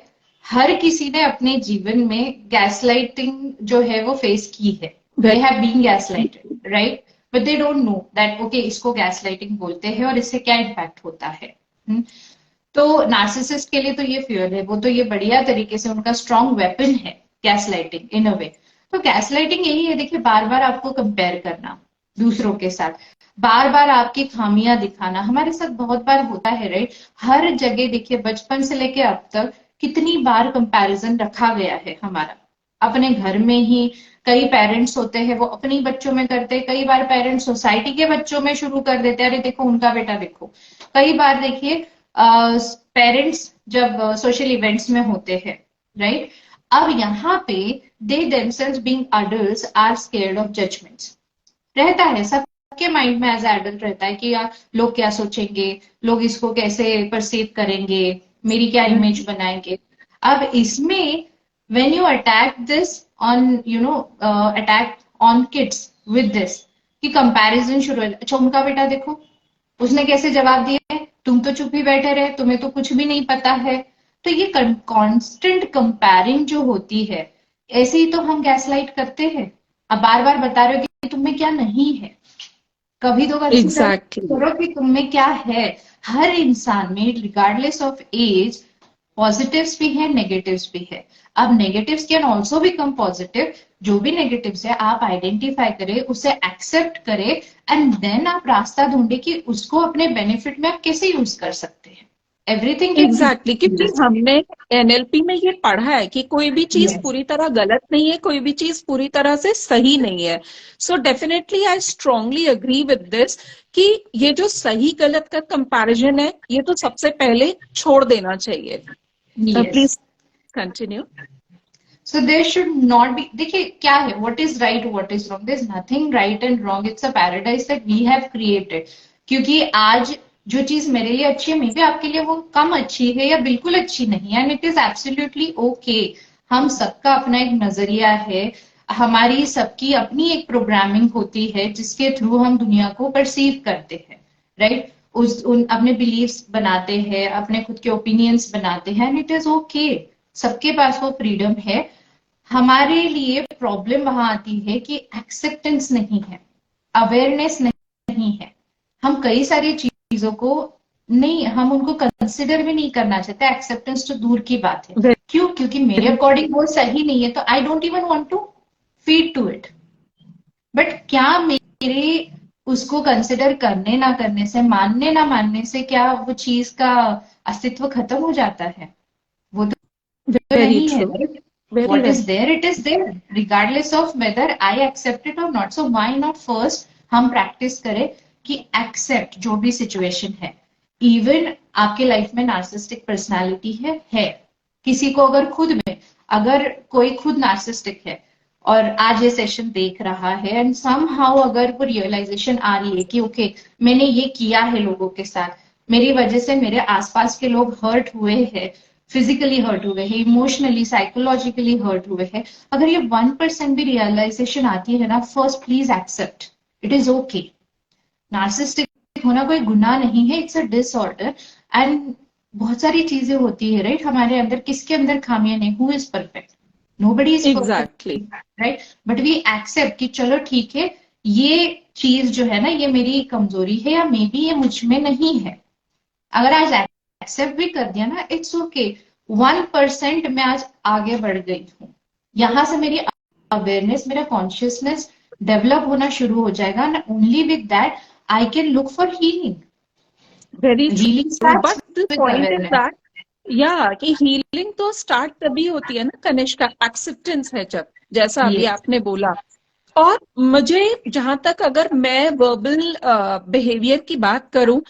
हर किसी ने अपने जीवन में गैस लाइटिंग जो है वो फेस की है। They have been gas lighted, right? But they don't know that okay इसको गैस लाइटिंग बोलते हैं और इससे क्या इम्पैक्ट होता है। तो नार्सिसिस्ट के लिए तो ये फ्यूल है, वो तो ये बढ़िया तरीके से उनका स्ट्रॉन्ग वेपन है गैस लाइटिंग इन अ वे। तो गैस लाइटिंग यही है, देखिए, बार बार आपको कंपेयर करना दूसरों के साथ, बार बार आपकी खामियां दिखाना, हमारे साथ बहुत बार होता है, राइट? हर जगह देखिए, बचपन से लेके अब तक कितनी बार कंपैरिजन रखा गया है हमारा, अपने घर में ही। कई पेरेंट्स होते हैं वो अपने बच्चों में करते हैं, कई बार पेरेंट्स सोसाइटी के बच्चों में शुरू कर देते हैं, अरे देखो उनका बेटा देखो। कई बार देखिए पेरेंट्स जब सोशल इवेंट्स में होते हैं, राइट? अब यहाँ पे they themselves being adults are scared of judgements. रहता है सबके माइंड में एज एडल्ट रहता है कि यार लोग क्या सोचेंगे, लोग इसको कैसे परसीव करेंगे, मेरी क्या इमेज बनाएंगे। अब इसमें when you attack this on attack on kids with this कि कंपैरिजन शुरू है, अच्छा उनका बेटा देखो उसने कैसे जवाब दिया है, तुम तो चुप ही बैठे रहे, तुम्हें तो कुछ भी नहीं पता है। तो ये कांस्टेंट कंपेयरिंग जो होती है, ऐसे ही तो हम गैसलाइट करते हैं। अब बार बार बता रहे हो कि तुम्हें क्या नहीं है, कभी तो कंसिडर एग्जैक्टली। करो कि तुम्हें क्या है। हर इंसान में रिगार्डलेस ऑफ एज पॉजिटिव्स भी है, नेगेटिव्स भी है। अब negatives can also become positive. जो भी नेगेटिव्स है आप आइडेंटिफाई करें, उसे एक्सेप्ट करें, एंड देन आप रास्ता ढूंढे कि उसको अपने बेनिफिट में आप कैसे यूज कर सकते हैं। एवरीथिंग कैन एग्जैक्टली, क्योंकि हमने एनएलपी में ये पढ़ा है कि कोई भी चीज यस, पूरी तरह गलत नहीं है, कोई भी चीज पूरी तरह से सही नहीं है। So definitely I strongly agree with this कि ये जो सही गलत का कंपैरिजन है, ये तो सबसे पहले छोड़ देना चाहिए। Yes. Please continue. So there should not be, देखिए क्या है, what is right, what is wrong, there is nothing right and wrong, it's a paradise that we have created. क्योंकि आज जो चीज मेरे लिए अच्छी है, मे बी आपके लिए वो कम अच्छी है या बिल्कुल अच्छी नहीं है, and it is absolutely okay. हम सबका अपना एक नजरिया है, हमारी सबकी अपनी एक प्रोग्रामिंग होती है जिसके थ्रू हम दुनिया को परसीव करते हैं, राइट? उस उन अपने बिलीव्स बनाते हैं, अपने खुद के ओपिनियंस बनाते हैं, एंड इट इज ओके। सबके पास वो फ्रीडम है। हमारे लिए प्रॉब्लम वहां आती है कि एक्सेप्टेंस नहीं है, अवेयरनेस नहीं है। हम कई सारी चीजों को नहीं, हम उनको कंसिडर भी नहीं करना चाहते, एक्सेप्टेंस तो दूर की बात है। क्यों? क्योंकि मेरे अकॉर्डिंग वो सही नहीं है, तो I don't even want to feed to it. But क्या मेरे उसको कंसिडर करने ना करने से, मानने ना मानने से, क्या वो चीज का अस्तित्व खत्म हो जाता है? वो तो वेरी नहीं है, true, right? Very What is very there, it is there, regardless of whether I accept it or not. So why not first हम प्रैक्टिस करें कि एक्सेप्ट जो भी सिचुएशन है। इवन आपके लाइफ में नार्सिस्टिक पर्सनालिटी है, किसी को अगर खुद में, अगर कोई खुद नार्सिस्टिक है और आज ये सेशन देख रहा है, एंड सम हाउ अगर वो रियलाइजेशन आ रही है कि ओके मैंने ये किया है लोगों के साथ, मेरी वजह से मेरे आसपास के लोग हर्ट हुए हैं, फिजिकली हर्ट हुए हैं, इमोशनली साइकोलॉजिकली हर्ट हुए हैं, अगर ये 1% भी रियलाइजेशन आती है ना, first please accept it is okay. Narcissistic होना कोई गुनाह नहीं है, इट्स अ डिसऑर्डर। एंड बहुत सारी चीजें होती है राइट हमारे अंदर, किसके अंदर खामियां नहीं, who is perfect, nobody is exactly. Perfect right, but we accept कि चलो ठीक है, ये चीज जो है ना ये मेरी कमजोरी है या मे बी ये मुझ में नहीं है। अगर आज एक्सेप्ट भी कर दिया ना, इट्स ओके, 1% मैं आज आगे बढ़ गई हूँ, यहां से मेरी अवेयरनेस, मेरा कॉन्शियसनेस डेवलप होना शुरू हो जाएगा, and only with that I can look for healing. Very healing true, but starts the with point is awareness. That या कि हीलिंग तो स्टार्ट तभी होती है ना कनिष्का, एक्सेप्टेंस है जब, जैसा अभी यस आपने बोला। और मुझे जहां तक, अगर मैं वर्बल बिहेवियर की बात करूं,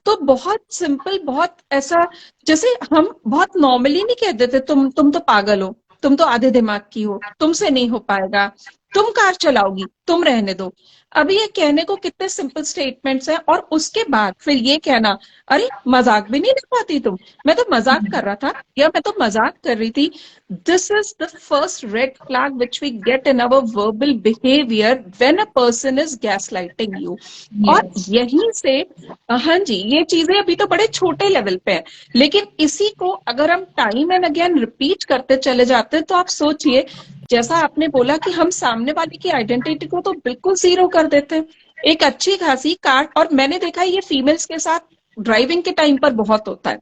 तो बहुत सिंपल, बहुत ऐसा, जैसे हम बहुत नॉर्मली नहीं कह देते तुम तो पागल हो, तुम तो आधे दिमाग की हो, तुमसे नहीं हो पाएगा, तुम कार चलाओगी, तुम रहने दो। अभी ये कहने को कितने सिंपल स्टेटमेंट्स हैं, और उसके बाद फिर ये कहना, अरे मजाक भी नहीं ले पाती तुम, मैं तो मजाक कर रहा था या मैं तो मजाक कर रही थी। This is the first red flag which we get in our verbal behavior when a person is gaslighting you. और यस यहीं से हाँ जी, ये चीजें अभी तो बड़े छोटे लेवल पे हैं, लेकिन इसी को अगर हम टाइम एंड अगेन रिपीट करते चले जाते हैं, तो आप सोचिए, जैसा आपने बोला कि हम सामने वाले की आइडेंटिटी को तो बिल्कुल जीरो कर देते हैं। एक अच्छी खासी कार, और मैंने देखा है ये फीमेल्स के साथ ड्राइविंग के टाइम पर बहुत होता है,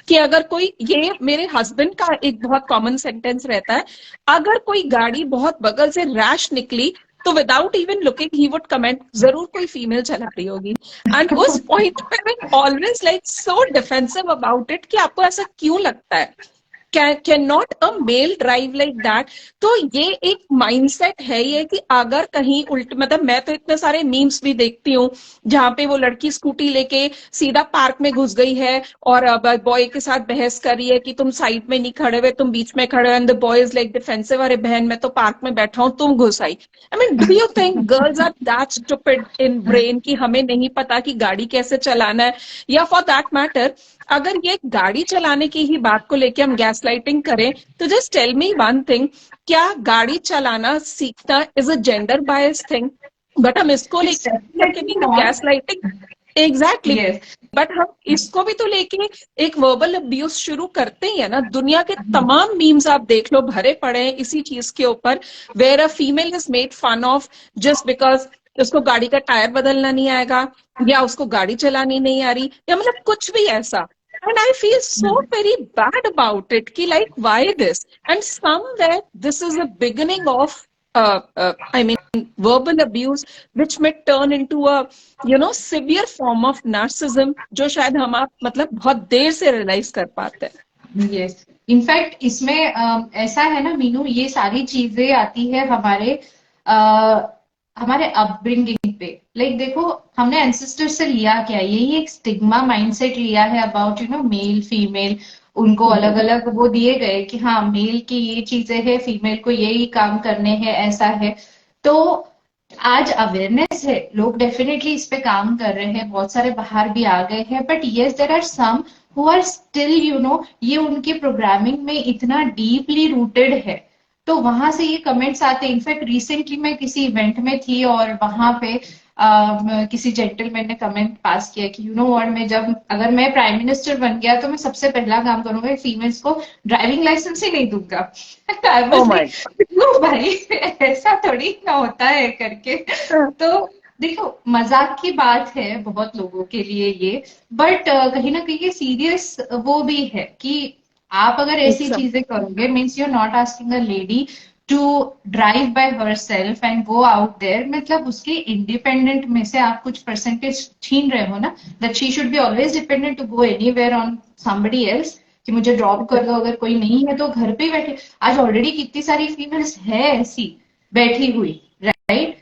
कि अगर कोई, ये मेरे हस्बैंड का एक बहुत कॉमन सेंटेंस रहता है, अगर कोई गाड़ी बहुत बगल से रैश निकली, तो without even looking he would comment, जरूर कोई फीमेल चला रही होगी। एंड उस पॉइंट पे मैं always like so defensive about it, कि आपको ऐसा क्यों लगता है, can not a male drive like that. तो ये एक माइंडसेट है ये, कि अगर कहीं उल्ट, मतलब मैं तो इतने सारे मीम्स भी देखती हूँ जहां पे वो लड़की स्कूटी लेके सीधा पार्क में घुस गई है, और बॉय के साथ बहस कर रही है कि तुम साइड में नहीं खड़े हुए, तुम बीच में खड़े हो, and the boy is like defensive, अरे बहन मैं तो पार्क में बैठा हूं, तुम घुस आई। I mean, do you think girls are that stupid in brain कि हमें नहीं पता कि गाड़ी कैसे चलाना है? या फॉर दैट मैटर, अगर ये गाड़ी चलाने की ही बात को लेके हम गैस लाइटिंग करें, तो just tell me one thing, क्या गाड़ी चलाना सीखना is a gender bias thing? But हम इसको इट्स लेके करके भी डेफिनेटली हम gas not. Lighting, exactly, yes but हम इसको भी तो लेके एक वर्बल अब्यूज शुरू करते ही है ना। दुनिया के तमाम मीम्स आप देख लो, भरे पड़े हैं इसी चीज के ऊपर, where a female is made fun of just because उसको गाड़ी का टायर बदलना नहीं आएगा, या उसको गाड़ी चलानी नहीं आ रही, या मतलब कुछ भी ऐसा। And I feel so very bad about it. Ki like, why this? And somewhere this is a beginning of, I mean, verbal abuse, which may turn into a, severe form of narcissism, जो शायद हम आप मतलब बहुत देर से रियलाइज कर पाते हैं। यस इनफैक्ट इसमें ऐसा है ना मीनू, ये सारी चीजें आती है हमारे अपब्रिंगिंग पे। लाइक देखो, हमने एंसेस्टर से लिया क्या, यही एक स्टिग्मा माइंडसेट लिया है अबाउट मेल फीमेल। उनको अलग अलग वो दिए गए कि हाँ मेल की ये चीजें हैं, फीमेल को यही काम करने हैं, ऐसा है। तो आज अवेयरनेस है, लोग डेफिनेटली इस पे काम कर रहे हैं, बहुत सारे बाहर भी आ गए हैं, but yes there are some who are still ये उनके प्रोग्रामिंग में इतना डीपली रूटेड है। तो वहां से ये कमेंट्स आते हैं। इनफैक्ट रिसेंटली मैं किसी इवेंट में थी और वहां पे किसी जेंटलमैन ने कमेंट पास किया कि व्हाट, मैं जब अगर मैं प्राइम मिनिस्टर बन गया तो मैं सबसे पहला काम करूंगा, फीमेल्स को ड्राइविंग लाइसेंस ही नहीं दूंगा। I Oh was my like, no भाई, ऐसा थोड़ी ना होता है करके। God. तो देखो, मजाक की बात है बहुत लोगों के लिए ये, बट कहीं ना कहीं ये सीरियस वो भी है कि आप अगर ऐसी एकदम। चीजें करोगे, means you are not asking a lady to drive by herself and go out there, मतलब उसके इंडिपेंडेंट में से आप कुछ परसेंटेज छीन रहे हो ना, that she should be always dependent to go anywhere on somebody else, कि मुझे ड्रॉप कर दो, अगर कोई नहीं है तो घर पे ही बैठे। आज ऑलरेडी कितनी सारी फीमेल्स है ऐसी बैठी हुई, राइट?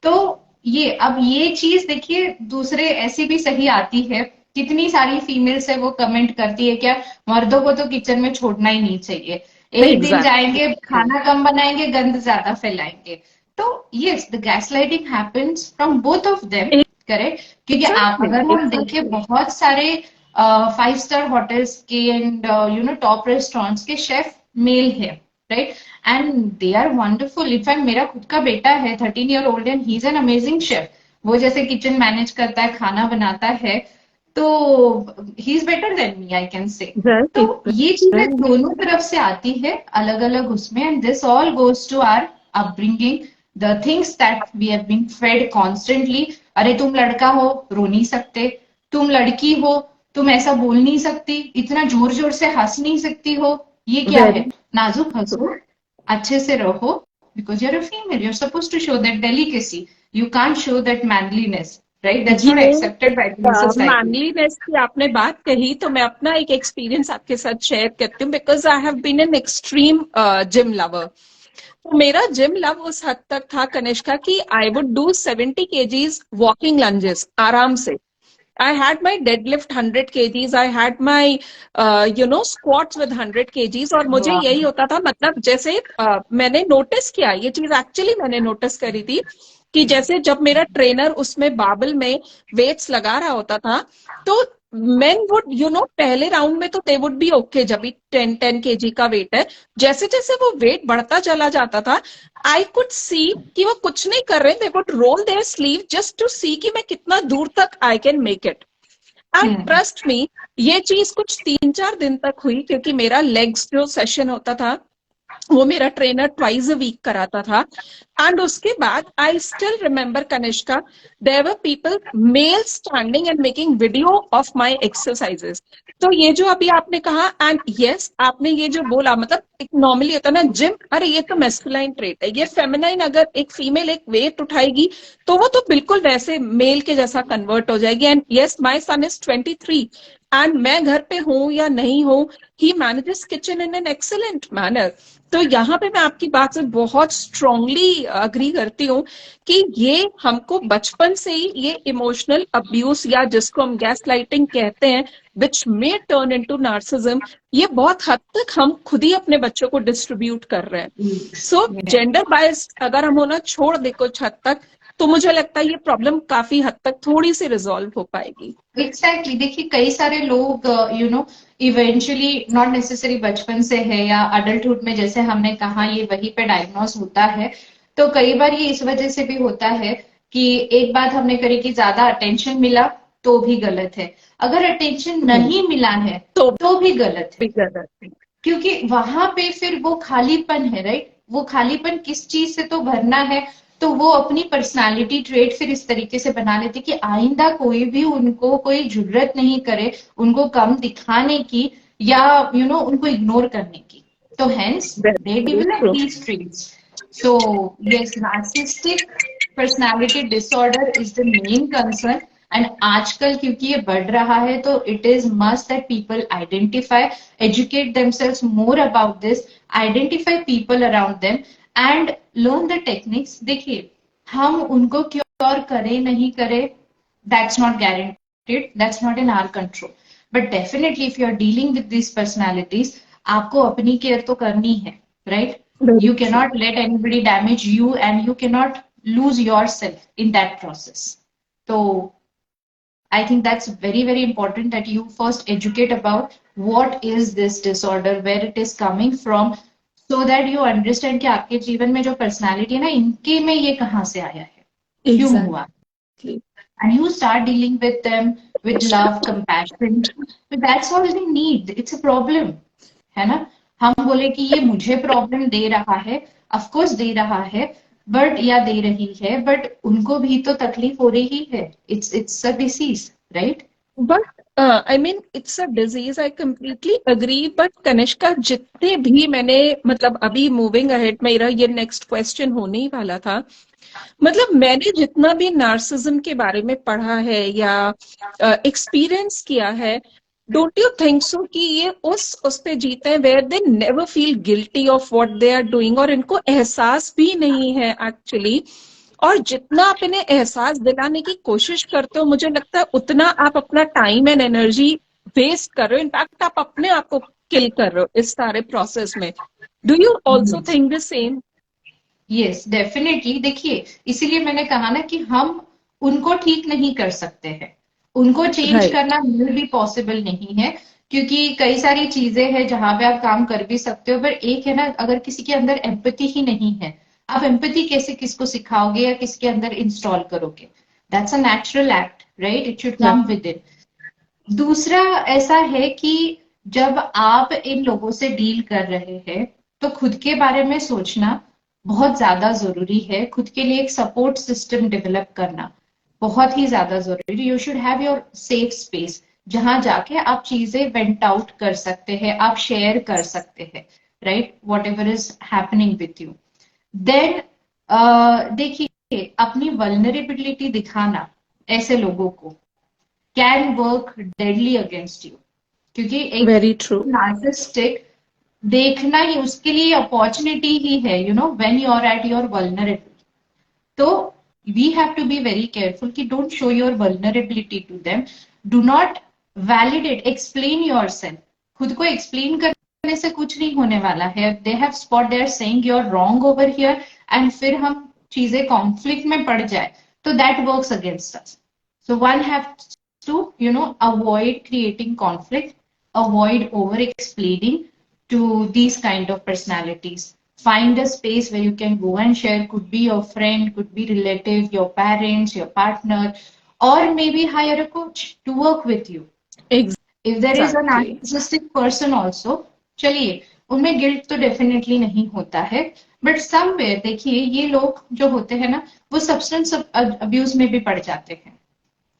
तो ये चीज देखिए, दूसरे ऐसी भी सही आती है, कितनी सारी फीमेल्स है वो कमेंट करती है क्या, मर्दों को तो किचन में छोड़ना ही नहीं चाहिए, एक दिन एग्जैक्टली। जाएंगे खाना कम बनाएंगे, गंद ज्यादा फैलाएंगे। तो yes, the gas lighting happens from both of them, correct. क्योंकि आप एग्जैक्टली। अगर हम देखें, एग्जैक्टली। बहुत सारे फाइव स्टार होटल्स के एंड टॉप रेस्टोरेंट्स के शेफ मेल है, right? And they are wonderful. In fact मेरा खुद का बेटा है 13 year old and he is an amazing chef. वो जैसे किचन मैनेज करता है, खाना बनाता है, तो he is better than me, I can say. तो राइट, ये चीजें राइट, दोनों तरफ से आती है, अलग अलग उसमें, and this all goes to our upbringing, the things that we have been fed constantly. अरे तुम लड़का हो, रो नहीं सकते, तुम लड़की हो, तुम ऐसा बोल नहीं सकती, इतना जोर जोर से हंस नहीं सकती हो, ये क्या है? वेरी नाजुक हंसो, अच्छे से रहो, because you're a female, you're suppose to show that delicacy, you can't show that manliness, right? That's not ये accepted by the society. Manliness की आपने बात कही तो मैं अपना एक एक्सपीरियंस आपके साथ शेयर करती हूँ, because I have been an extreme gym lover. तो मेरा जिम लव उस हद तक था कनिष्का कि I would do 70 kgs walking lunges आराम से। I had my deadlift 100 kgs. I had my squats with 100 kgs. और मुझे वाह। यही होता था, मतलब जैसे मैंने नोटिस किया ये चीज, एक्चुअली मैंने नोटिस करी थी कि जैसे जब मेरा ट्रेनर उसमें बाबल में वेट्स लगा रहा होता था, तो मेन वुड पहले राउंड में तो दे वुड बी ओके, जब भी 10 10 kg का वेट है। जैसे जैसे वो वेट बढ़ता चला जाता था, आई कुड सी कि वो कुछ नहीं कर रहे, they would roll their sleeve just to see कि मैं कितना दूर तक I can make it. And hmm. Trust me, ये चीज कुछ 3 4 दिन तक हुई, क्योंकि मेरा लेग्स जो सेशन होता था वो मेरा ट्रेनर ट्वाइस अ वीक कराता था। एंड उसके बाद I still remember Kanishka, there were people male standing and making video of my exercises. तो ये जो अभी आपने कहा, एंड यस आपने ये जो बोला, मतलब एक नॉर्मली होता है ना जिम, अरे ये तो मेस्कुलाइन ट्रेट है, ये फेमिनाइन, अगर एक फीमेल एक वेट उठाएगी तो वो तो बिल्कुल वैसे मेल के जैसा कन्वर्ट हो जाएगी। And yes, my son is 23 and मैं घर पे हूं या नहीं हूं, he manages kitchen in an excellent manner. तो यहाँ पे मैं आपकी बात से बहुत स्ट्रांगली अग्री करती हूँ कि ये हमको बचपन से ही ये इमोशनल अब्यूज, या जिसको हम गैस लाइटिंग कहते हैं, विच मे टर्न इनटू नार्सिज्म, ये बहुत हद तक हम खुद ही अपने बच्चों को डिस्ट्रीब्यूट कर रहे हैं। सो जेंडर बायस अगर हम होना छोड़ दे कुछ हद तक, तो मुझे लगता है ये प्रॉब्लम काफी हद तक थोड़ी सी रिजॉल्व हो पाएगी। एग्जैक्टली। देखिए कई सारे लोग इवेंचुअली, नॉट नेसेसरी बचपन से है या अडल्टहुड में, जैसे हमने कहा, ये वहीं पे डायग्नोस होता है। तो कई बार ये इस वजह से भी होता है कि एक बात हमने करी कि ज्यादा अटेंशन मिला तो भी गलत है, अगर अटेंशन नहीं मिला है तो तो भी गलत है, भी गलत है। क्योंकि वहां पे फिर वो खालीपन है, राइट? वो खालीपन किस चीज से तो भरना है, तो वो अपनी पर्सनालिटी ट्रेट फिर इस तरीके से बना लेते कि आइंदा कोई भी उनको कोई जुर्रत नहीं करे उनको कम दिखाने की, या उनको इग्नोर करने की। तो hence they very develop true. These traits. So yes, narcissistic personality disorder is the main concern. And आजकल क्योंकि ये बढ़ रहा है, तो it is must that people identify, educate themselves more about this, identify people around them and learn the techniques। देखिए, हम उनको क्योर करे नहीं करे, that's not guaranteed, that's not in our control, but definitely if you are dealing with these personalities, आपको अपनी केयर तो करनी है, right? Very You true. cannot let anybody damage you and you cannot lose yourself in that process. So I think that's very, very important that you first educate about what is this disorder, where it is coming from, so that you understand कि आपके जीवन में जो पर्सनालिटी है ना, इनके में ये कहाँ से आया है, क्यों हुआ, exactly. and you start dealing with them with love, compassion. But that's all they need. It's a problem, है ना? हम बोले कि ये मुझे प्रॉब्लम दे रहा है, ऑफ कोर्स दे रहा है, बट या दे रही है, बट उनको भी तो तकलीफ हो रही है। It's a disease, right? But I mean it's a disease, I completely agree. But Kanishka, जितने भी मैंने, मतलब अभी मूविंग अहेड, मेरा ये नेक्स्ट क्वेश्चन होने ही वाला था, मतलब मैंने जितना भी नार्सिज्म के बारे में पढ़ा है या एक्सपीरियंस किया है, डोंट यू थिंक सो कि ये उस पे जीते हैं where they never feel guilty of what they are doing, और इनको एहसास भी नहीं है एक्चुअली। और जितना आप इन्हें एहसास दिलाने की कोशिश करते हो, मुझे लगता है उतना आप अपना टाइम एंड एनर्जी वेस्ट कर रहे हो, इनफैक्ट आप अपने आप को किल कर रहे हो इस सारे प्रोसेस में। Do you also think the same? Yes, definitely. देखिए, इसीलिए मैंने कहा ना कि हम उनको ठीक नहीं कर सकते हैं, उनको चेंज राइट। करना बिल्कुल भी पॉसिबल नहीं है, क्योंकि कई सारी चीजें हैं जहां पे आप काम कर भी सकते हो, पर एक है ना, अगर किसी के अंदर एम्पैथी ही नहीं है, आप एम्पैथी कैसे किसको सिखाओगे या किसके अंदर इंस्टॉल करोगे? That's a natural act, right? It should come with in. दूसरा ऐसा है कि जब आप इन लोगों से डील कर रहे हैं तो खुद के बारे में सोचना बहुत ज्यादा जरूरी है। खुद के लिए एक सपोर्ट सिस्टम डेवलप करना बहुत ही ज्यादा जरूरी। You should have your safe space, जहां जाके आप चीजें वेंट आउट कर सकते हैं, आप शेयर कर सकते हैं, right? Whatever is happening with you. Then देखिए, अपनी वल्नरेबिलिटी दिखाना ऐसे लोगों को can work deadly against you, क्योंकि एक वेरी ट्रू। नार्सिसिस्टिक देखना ही उसके लिए अपॉर्चुनिटी ही है, you know, when you are at your vulnerable. तो we have to be very careful कि don't show your vulnerability to them. Do not validate, explain yourself. खुद को एक्सप्लेन करने से कुछ नहीं होने वाला है। They have spot, they are saying you are wrong over here, and फिर हम चीजें कॉन्फ्लिक्ट में पड़ जाए तो that works against us. So one has to, you know, avoid creating conflict, avoid over explaining to these kind of personalities. Find a space where you can go and share. Could be your friend, could be relative, your parents, your partner, or maybe hire a coach to work with you. If there is a exactly. narcissistic person also, चलिए, उनमें गिल्ट तो डेफिनेटली नहीं होता है, बट समवेयर देखिए, ये लोग जो होते हैं ना, वो सब्सटेंस अब्यूज में भी पड़ जाते हैं।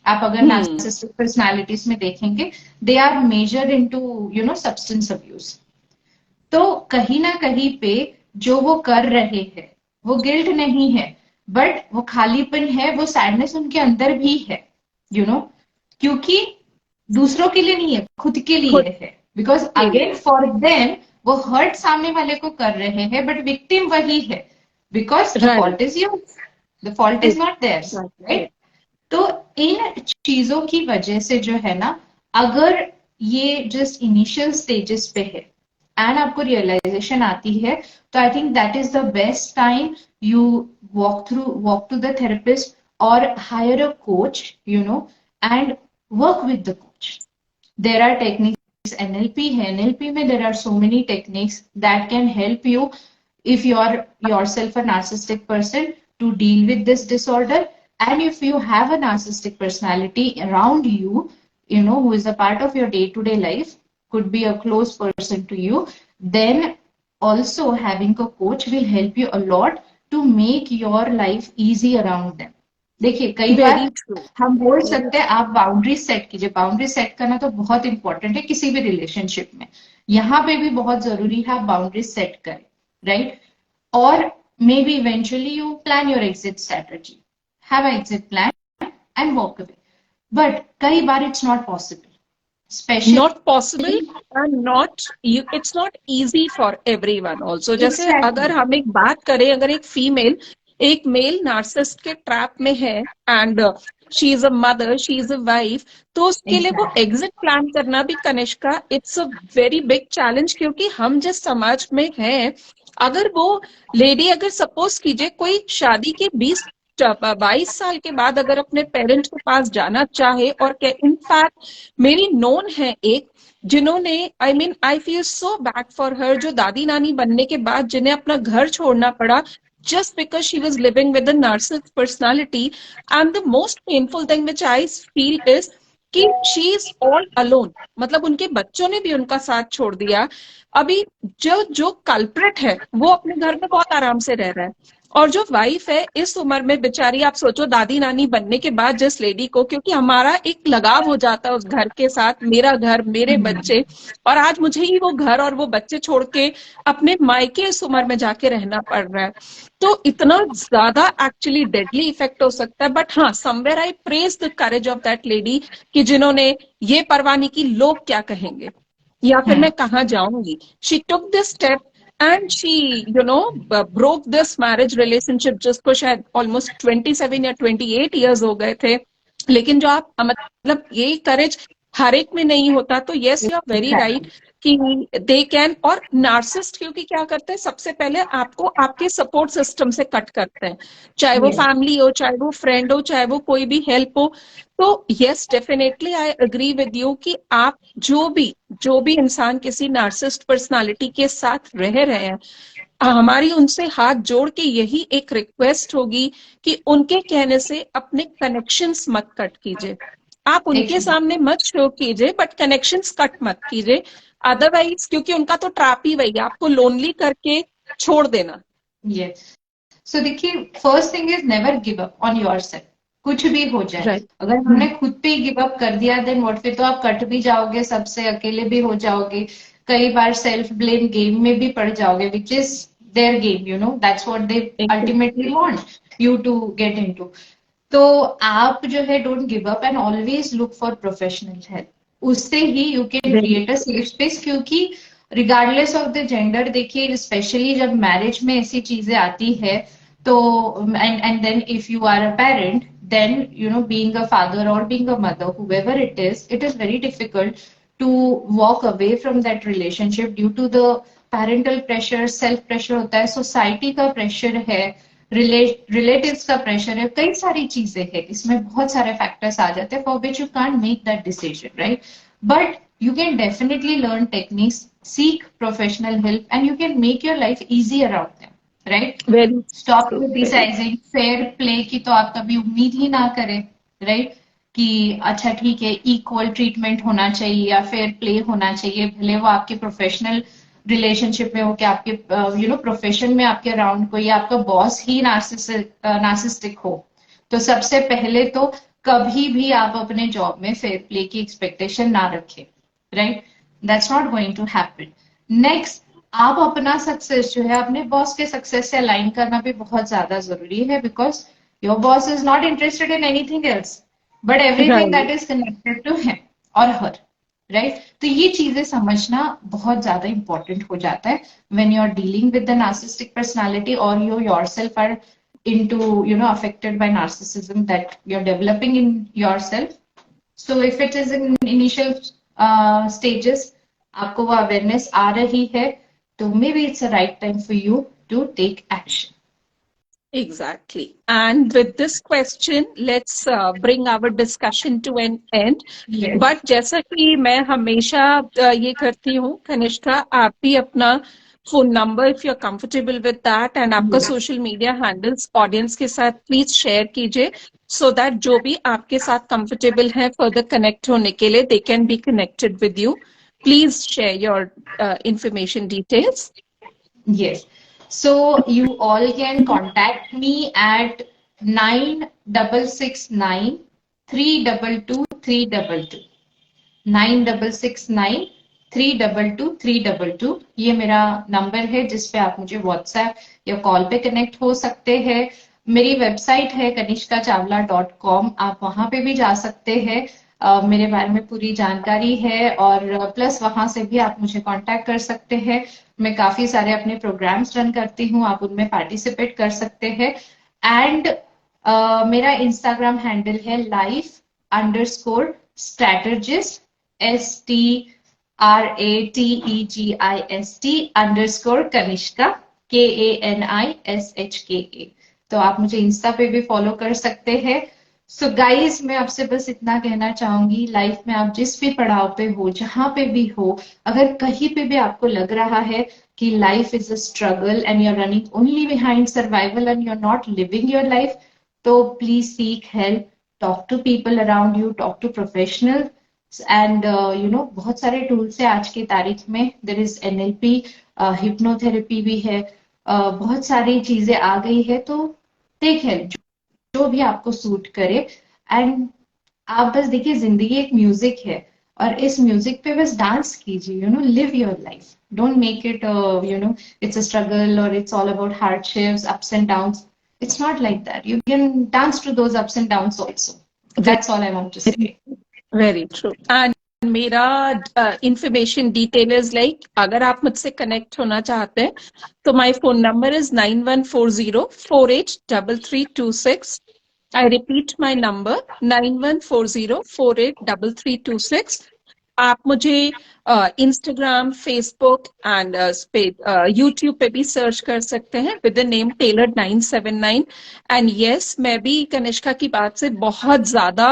आप अगर हम्म। नार्सिसिस्टिक पर्सनालिटीज में देखेंगे, they are major into, you know, substance abuse. तो कहीं ना कहीं पे जो वो कर रहे हैं वो गिल्ट नहीं है, बट वो खालीपन है, वो सैडनेस उनके अंदर भी है, यू नो, क्योंकि दूसरों के लिए नहीं है, खुद के खुद लिए है। बिकॉज के अगेन लिए। फॉर देम वो हर्ट सामने वाले को कर रहे हैं, बट विक्टिम वही है, because the right. Fault is yours, the fault is not theirs, exactly. Right? तो इन चीजों की वजह से जो है ना, अगर ये जस्ट इनिशियल स्टेजेस पे है एंड आपको रियलाइजेशन आती है, तो I think that is the best time you walk to the therapist और hire a coach, you know, and work with the coach. There are techniques, NLP है, एनएलपी में there are so many techniques that can help you if you are yourself a narcissistic person to deal with this disorder, and if you have a narcissistic personality around you, you know, who is a part of your day to day life, could be a close person to you, then also having a coach will help you a lot to make your life easy around them. देखिए, कई बार वेरी ट्रू। हम बोल सकते हैं आप बाउंड्री सेट कीजिए। बाउंड्री सेट करना तो बहुत इंपॉर्टेंट है किसी भी रिलेशनशिप में। यहाँ पे भी बहुत जरूरी है आप बाउंड्री सेट करें, right? Or maybe eventually you plan your exit strategy, have an exit plan and walk away. But कई बार it's not possible, not especially possible and not, it's not easy for everyone also. जैसे अगर exactly, हम एक बात करें, अगर एक फीमेल एक मेल नार्सिसिस्ट के ट्रैप में है and she is a mother, she is a wife, तो उसके लिए वो exactly, एग्जिट प्लान करना भी, Kanishka, it's a very big challenge. क्योंकि हम जिस समाज में हैं, अगर वो लेडी, अगर सपोज कीजिए कोई शादी के 22 साल के बाद अगर अपने पेरेंट्स के पास जाना चाहे, और इनफैक्ट मेरी नोन है एक, जिन्होंने, I mean I feel so bad for her, जो दादी नानी बनने के बाद जिन्हें अपना घर छोड़ना पड़ा just because she was living with a narcissistic personality. And the most painful thing which I feel is कि she is all alone, मतलब उनके बच्चों ने भी उनका साथ छोड़ दिया। अभी जो जो कल्प्रिट है वो अपने घर में बहुत आराम से रह रहा है, और जो वाइफ है इस उम्र में बेचारी, आप सोचो दादी नानी बनने के बाद जिस लेडी को, क्योंकि हमारा एक लगाव हो जाता है उस घर के साथ, मेरा घर, मेरे बच्चे, और आज मुझे ही वो घर और वो बच्चे छोड़ के अपने मायके इस उम्र में जाके रहना पड़ रहा है। तो इतना ज्यादा एक्चुअली डेडली इफेक्ट हो सकता है। बट हाँ, somewhere I praise the courage of that lady, कि जिन्होंने ये परवाह नहीं की लोग क्या कहेंगे या फिर मैं कहाँ जाऊंगी। She took this step and she, you know, broke this marriage relationship, जिसको शायद ऑलमोस्ट 27 या 28 ईयर्स हो गए थे। लेकिन जो आप, मतलब ये करेज हर एक में नहीं होता। तो yes, you are very exactly. Right कि दे कैन, और नार्सिस्ट क्योंकि क्या करते हैं, सबसे पहले आपको आपके सपोर्ट सिस्टम से कट करते हैं, चाहे वो Yes. फैमिली हो, चाहे वो फ्रेंड हो, चाहे वो कोई भी हेल्प हो। तो yes, definitely I agree with you कि आप जो भी इंसान किसी नार्सिस्ट पर्सनालिटी के साथ रह रहे हैं, हमारी उनसे हाथ जोड़ के यही एक रिक्वेस्ट होगी कि उनके कहने से अपने कनेक्शंस मत कट कीजिए। आप उनके Exactly. सामने मत शो कीजिए, बट कनेक्शंस कट मत कीजिए। अदरवाइज, क्योंकि उनका तो ट्रैप ही वही है, आपको लोनली करके छोड़ देना। Yes. सो देखिए, first thing is never give up on yourself. कुछ भी हो जाए, राइट। अगर हमने खुद पे ही गिव अप कर दिया देन व्हाट, फिर तो आप कट भी जाओगे सबसे, अकेले भी हो जाओगे, कई बार सेल्फ ब्लेम गेम में भी पड़ जाओगे, which is their game, you know, that's what they ultimately want you to get into. तो आप जो है don't give up and always look for professional help. उससे ही you can create a safe space, क्योंकि रिगार्डलेस ऑफ द जेंडर, देखिए स्पेशली जब मैरिज में ऐसी चीजें आती है, तो and then if you are a parent, then you know, being a father or being a mother, whoever it is very difficult to walk away from that relationship due to the parental pressure, self pressure होता है, सोसाइटी का प्रेशर है, रिलेटिव्स का प्रेशर है, कई सारी चीजें हैं, इसमें बहुत सारे फैक्टर्स आ जाते हैं for which you can't make that decision, right? But you can definitely learn techniques, seek professional help, and you can make your life easy around them, right? Very stop true, very. Criticising, fair play की तो आप कभी उम्मीद ही ना करें, राइट? कि अच्छा ठीक है, इक्वल ट्रीटमेंट होना चाहिए या फेयर प्ले होना चाहिए, भले वो आपके प्रोफेशनल रिलेशनशिप में हो, कि आपके यू नो प्रोफेशन में आपके अराउंड कोई आपका बॉस ही नार्सिस्टिक हो। तो सबसे पहले तो कभी भी आप अपने जॉब में फेयर प्ले की एक्सपेक्टेशन ना रखें, right? That's not going to happen. Next, आप अपना सक्सेस जो है अपने बॉस के सक्सेस से अलाइन करना भी बहुत ज्यादा जरूरी है, because your boss is not interested in anything else but everything that right. Is connected to him और हर, राइट? तो ये चीजें समझना बहुत ज्यादा इंपॉर्टेंट हो जाता है when you are dealing with the narcissistic personality, और you yourself are into, you know, affected by narcissism that you're developing in yourself. So if it is in initial stages, आपको वो अवेयरनेस आ रही है, तो maybe it's a right time for you to take action. Exactly. And with this question, let's bring our discussion to an end. Yes. But जैसा कि मैं हमेशा ये करती हूँ, कनिष्ठा, आप भी अपना phone number, if you are comfortable with that, and आपका Yes. Social media handles audience के साथ प्लीज शेयर कीजिए, सो दैट जो भी आपके साथ कंफर्टेबल है फर्दर कनेक्ट होने के लिए, they can be connected with you. Please share your information details. Yes. So you all can contact me at 9669 322 322, 9669 322 322। ये मेरा नंबर है जिस पे आप मुझे व्हाट्सएप या कॉल पे कनेक्ट हो सकते हैं। मेरी वेबसाइट है kanishkachawla.com, आप वहां पे भी जा सकते हैं। मेरे बारे में पूरी जानकारी है, और प्लस वहां से भी आप मुझे कांटेक्ट कर सकते हैं। मैं काफी सारे अपने प्रोग्राम्स रन करती हूँ, आप उनमें पार्टिसिपेट कर सकते हैं। एंड मेरा इंस्टाग्राम हैंडल है life_strategist, STRATEGIST _Kanishka, तो आप मुझे इंस्टा पे भी फॉलो कर सकते हैं। सो गाइज, मैं आपसे बस इतना कहना चाहूंगी, लाइफ में आप जिस भी पड़ाव पे हो, जहां पे भी हो, अगर कहीं पे भी आपको लग रहा है कि life is a struggle and you are running only behind survival and you are not living your life, तो please seek help, talk to people around you, talk to professional, and you know, बहुत सारे टूल्स है आज की तारीख में। देर इज NLP, हिप्नोथेरेपी भी है, बहुत सारी चीजें आ गई है, तो टेक हेल्प, जो भी आपको सूट करे। एंड आप बस देखिए, जिंदगी एक म्यूजिक है, और इस म्यूजिक पे बस डांस कीजिए, you know, live your life, don't make it you know it's a struggle और it's all about hardships, ups and downs. It's not like that, you can dance to those ups and downs also. That's all I want to say. Very true. And मेरा इंफॉर्मेशन डिटेल इज लाइक, अगर आप मुझसे कनेक्ट होना चाहते हैं तो my phone number is 9140483326। I repeat my number 9140483326, आप मुझे इंस्टाग्राम, फेसबुक एंड यूट्यूब पे भी सर्च कर सकते हैं with the name Taylor 979। And yes, मैं भी कनिष्का की बात से बहुत ज्यादा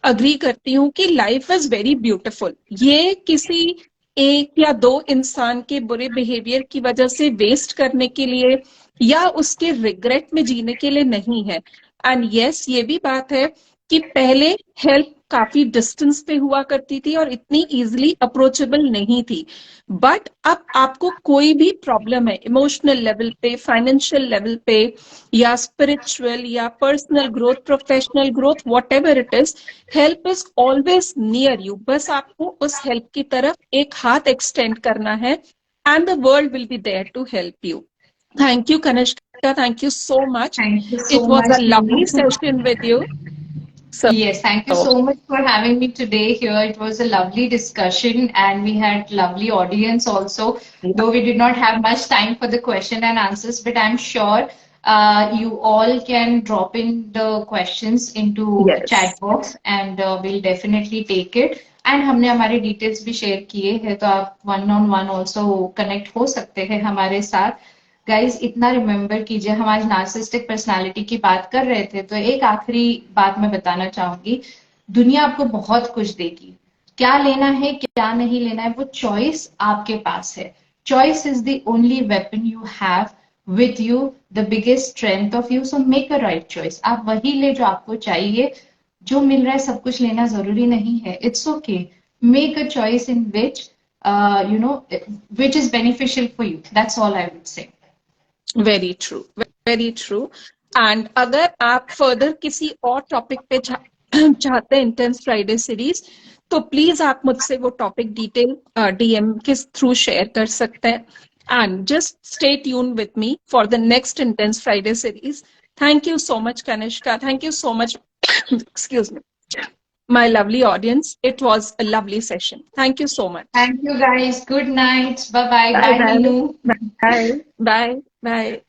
अग्री करती हूँ कि लाइफ इज वेरी ब्यूटिफुल। ये किसी एक या दो इंसान के बुरे बिहेवियर की वजह से वेस्ट करने के लिए या उसके रिग्रेट में जीने के लिए नहीं है। एंड यस, ये भी बात है कि पहले हेल्प काफी डिस्टेंस पे हुआ करती थी और इतनी इजीली अप्रोचेबल नहीं थी। बट अब आपको कोई भी प्रॉब्लम है इमोशनल लेवल पे, फाइनेंशियल लेवल पे, या स्पिरिचुअल या personal growth, professional growth, what ever it is, help is always near you. बस आपको उस हेल्प की तरफ एक हाथ एक्सटेंड करना है and the world will be there to help you. Thank you, Kanishka. Thank you so much. Thank you It so was much, a lovely Neenu. session with you. So, Yes, thank you so much for having me today here. It was a lovely discussion and we had lovely audience also. Though we did not have much time for the question and answers, but I'm sure you all can drop in the questions into yes, chat box and we'll definitely take it. And हमने हमारे डिटेल्स भी शेयर किए हैं तो आप one on one also connect हो सकते हैं हमारे साथ। गाइज इतना रिमेम्बर कीजिए, हम आज नार्सिसिस्टिक पर्सनालिटी की बात कर रहे थे तो एक आखिरी बात मैं बताना चाहूंगी। दुनिया आपको बहुत कुछ देगी, क्या लेना है क्या नहीं लेना है वो चॉइस आपके पास है। Choice is the only weapon you have with you, the biggest strength of you. So make a right choice, आप वही ले जो आपको चाहिए। जो मिल रहा है सब कुछ लेना जरूरी नहीं है, it's okay. Make a choice in which you know which is beneficial for you, that's all I would say. very true, very true. And अगर आप फर्दर किसी और टॉपिक पे चाहते हैं इंटेंस फ्राइडे सीरीज, तो प्लीज आप मुझसे वो टॉपिक डिटेल डीएम के थ्रू शेयर कर सकते हैं। And just stay tune with me for the next intense Friday series. Thank you so much Kanishka, thank you so much excuse me, my lovely audience. It was a lovely session. Thank you so much. Thank you guys. Good night. Bye bye. Bye Bye, bye. Neenu. Bye bye. Bye.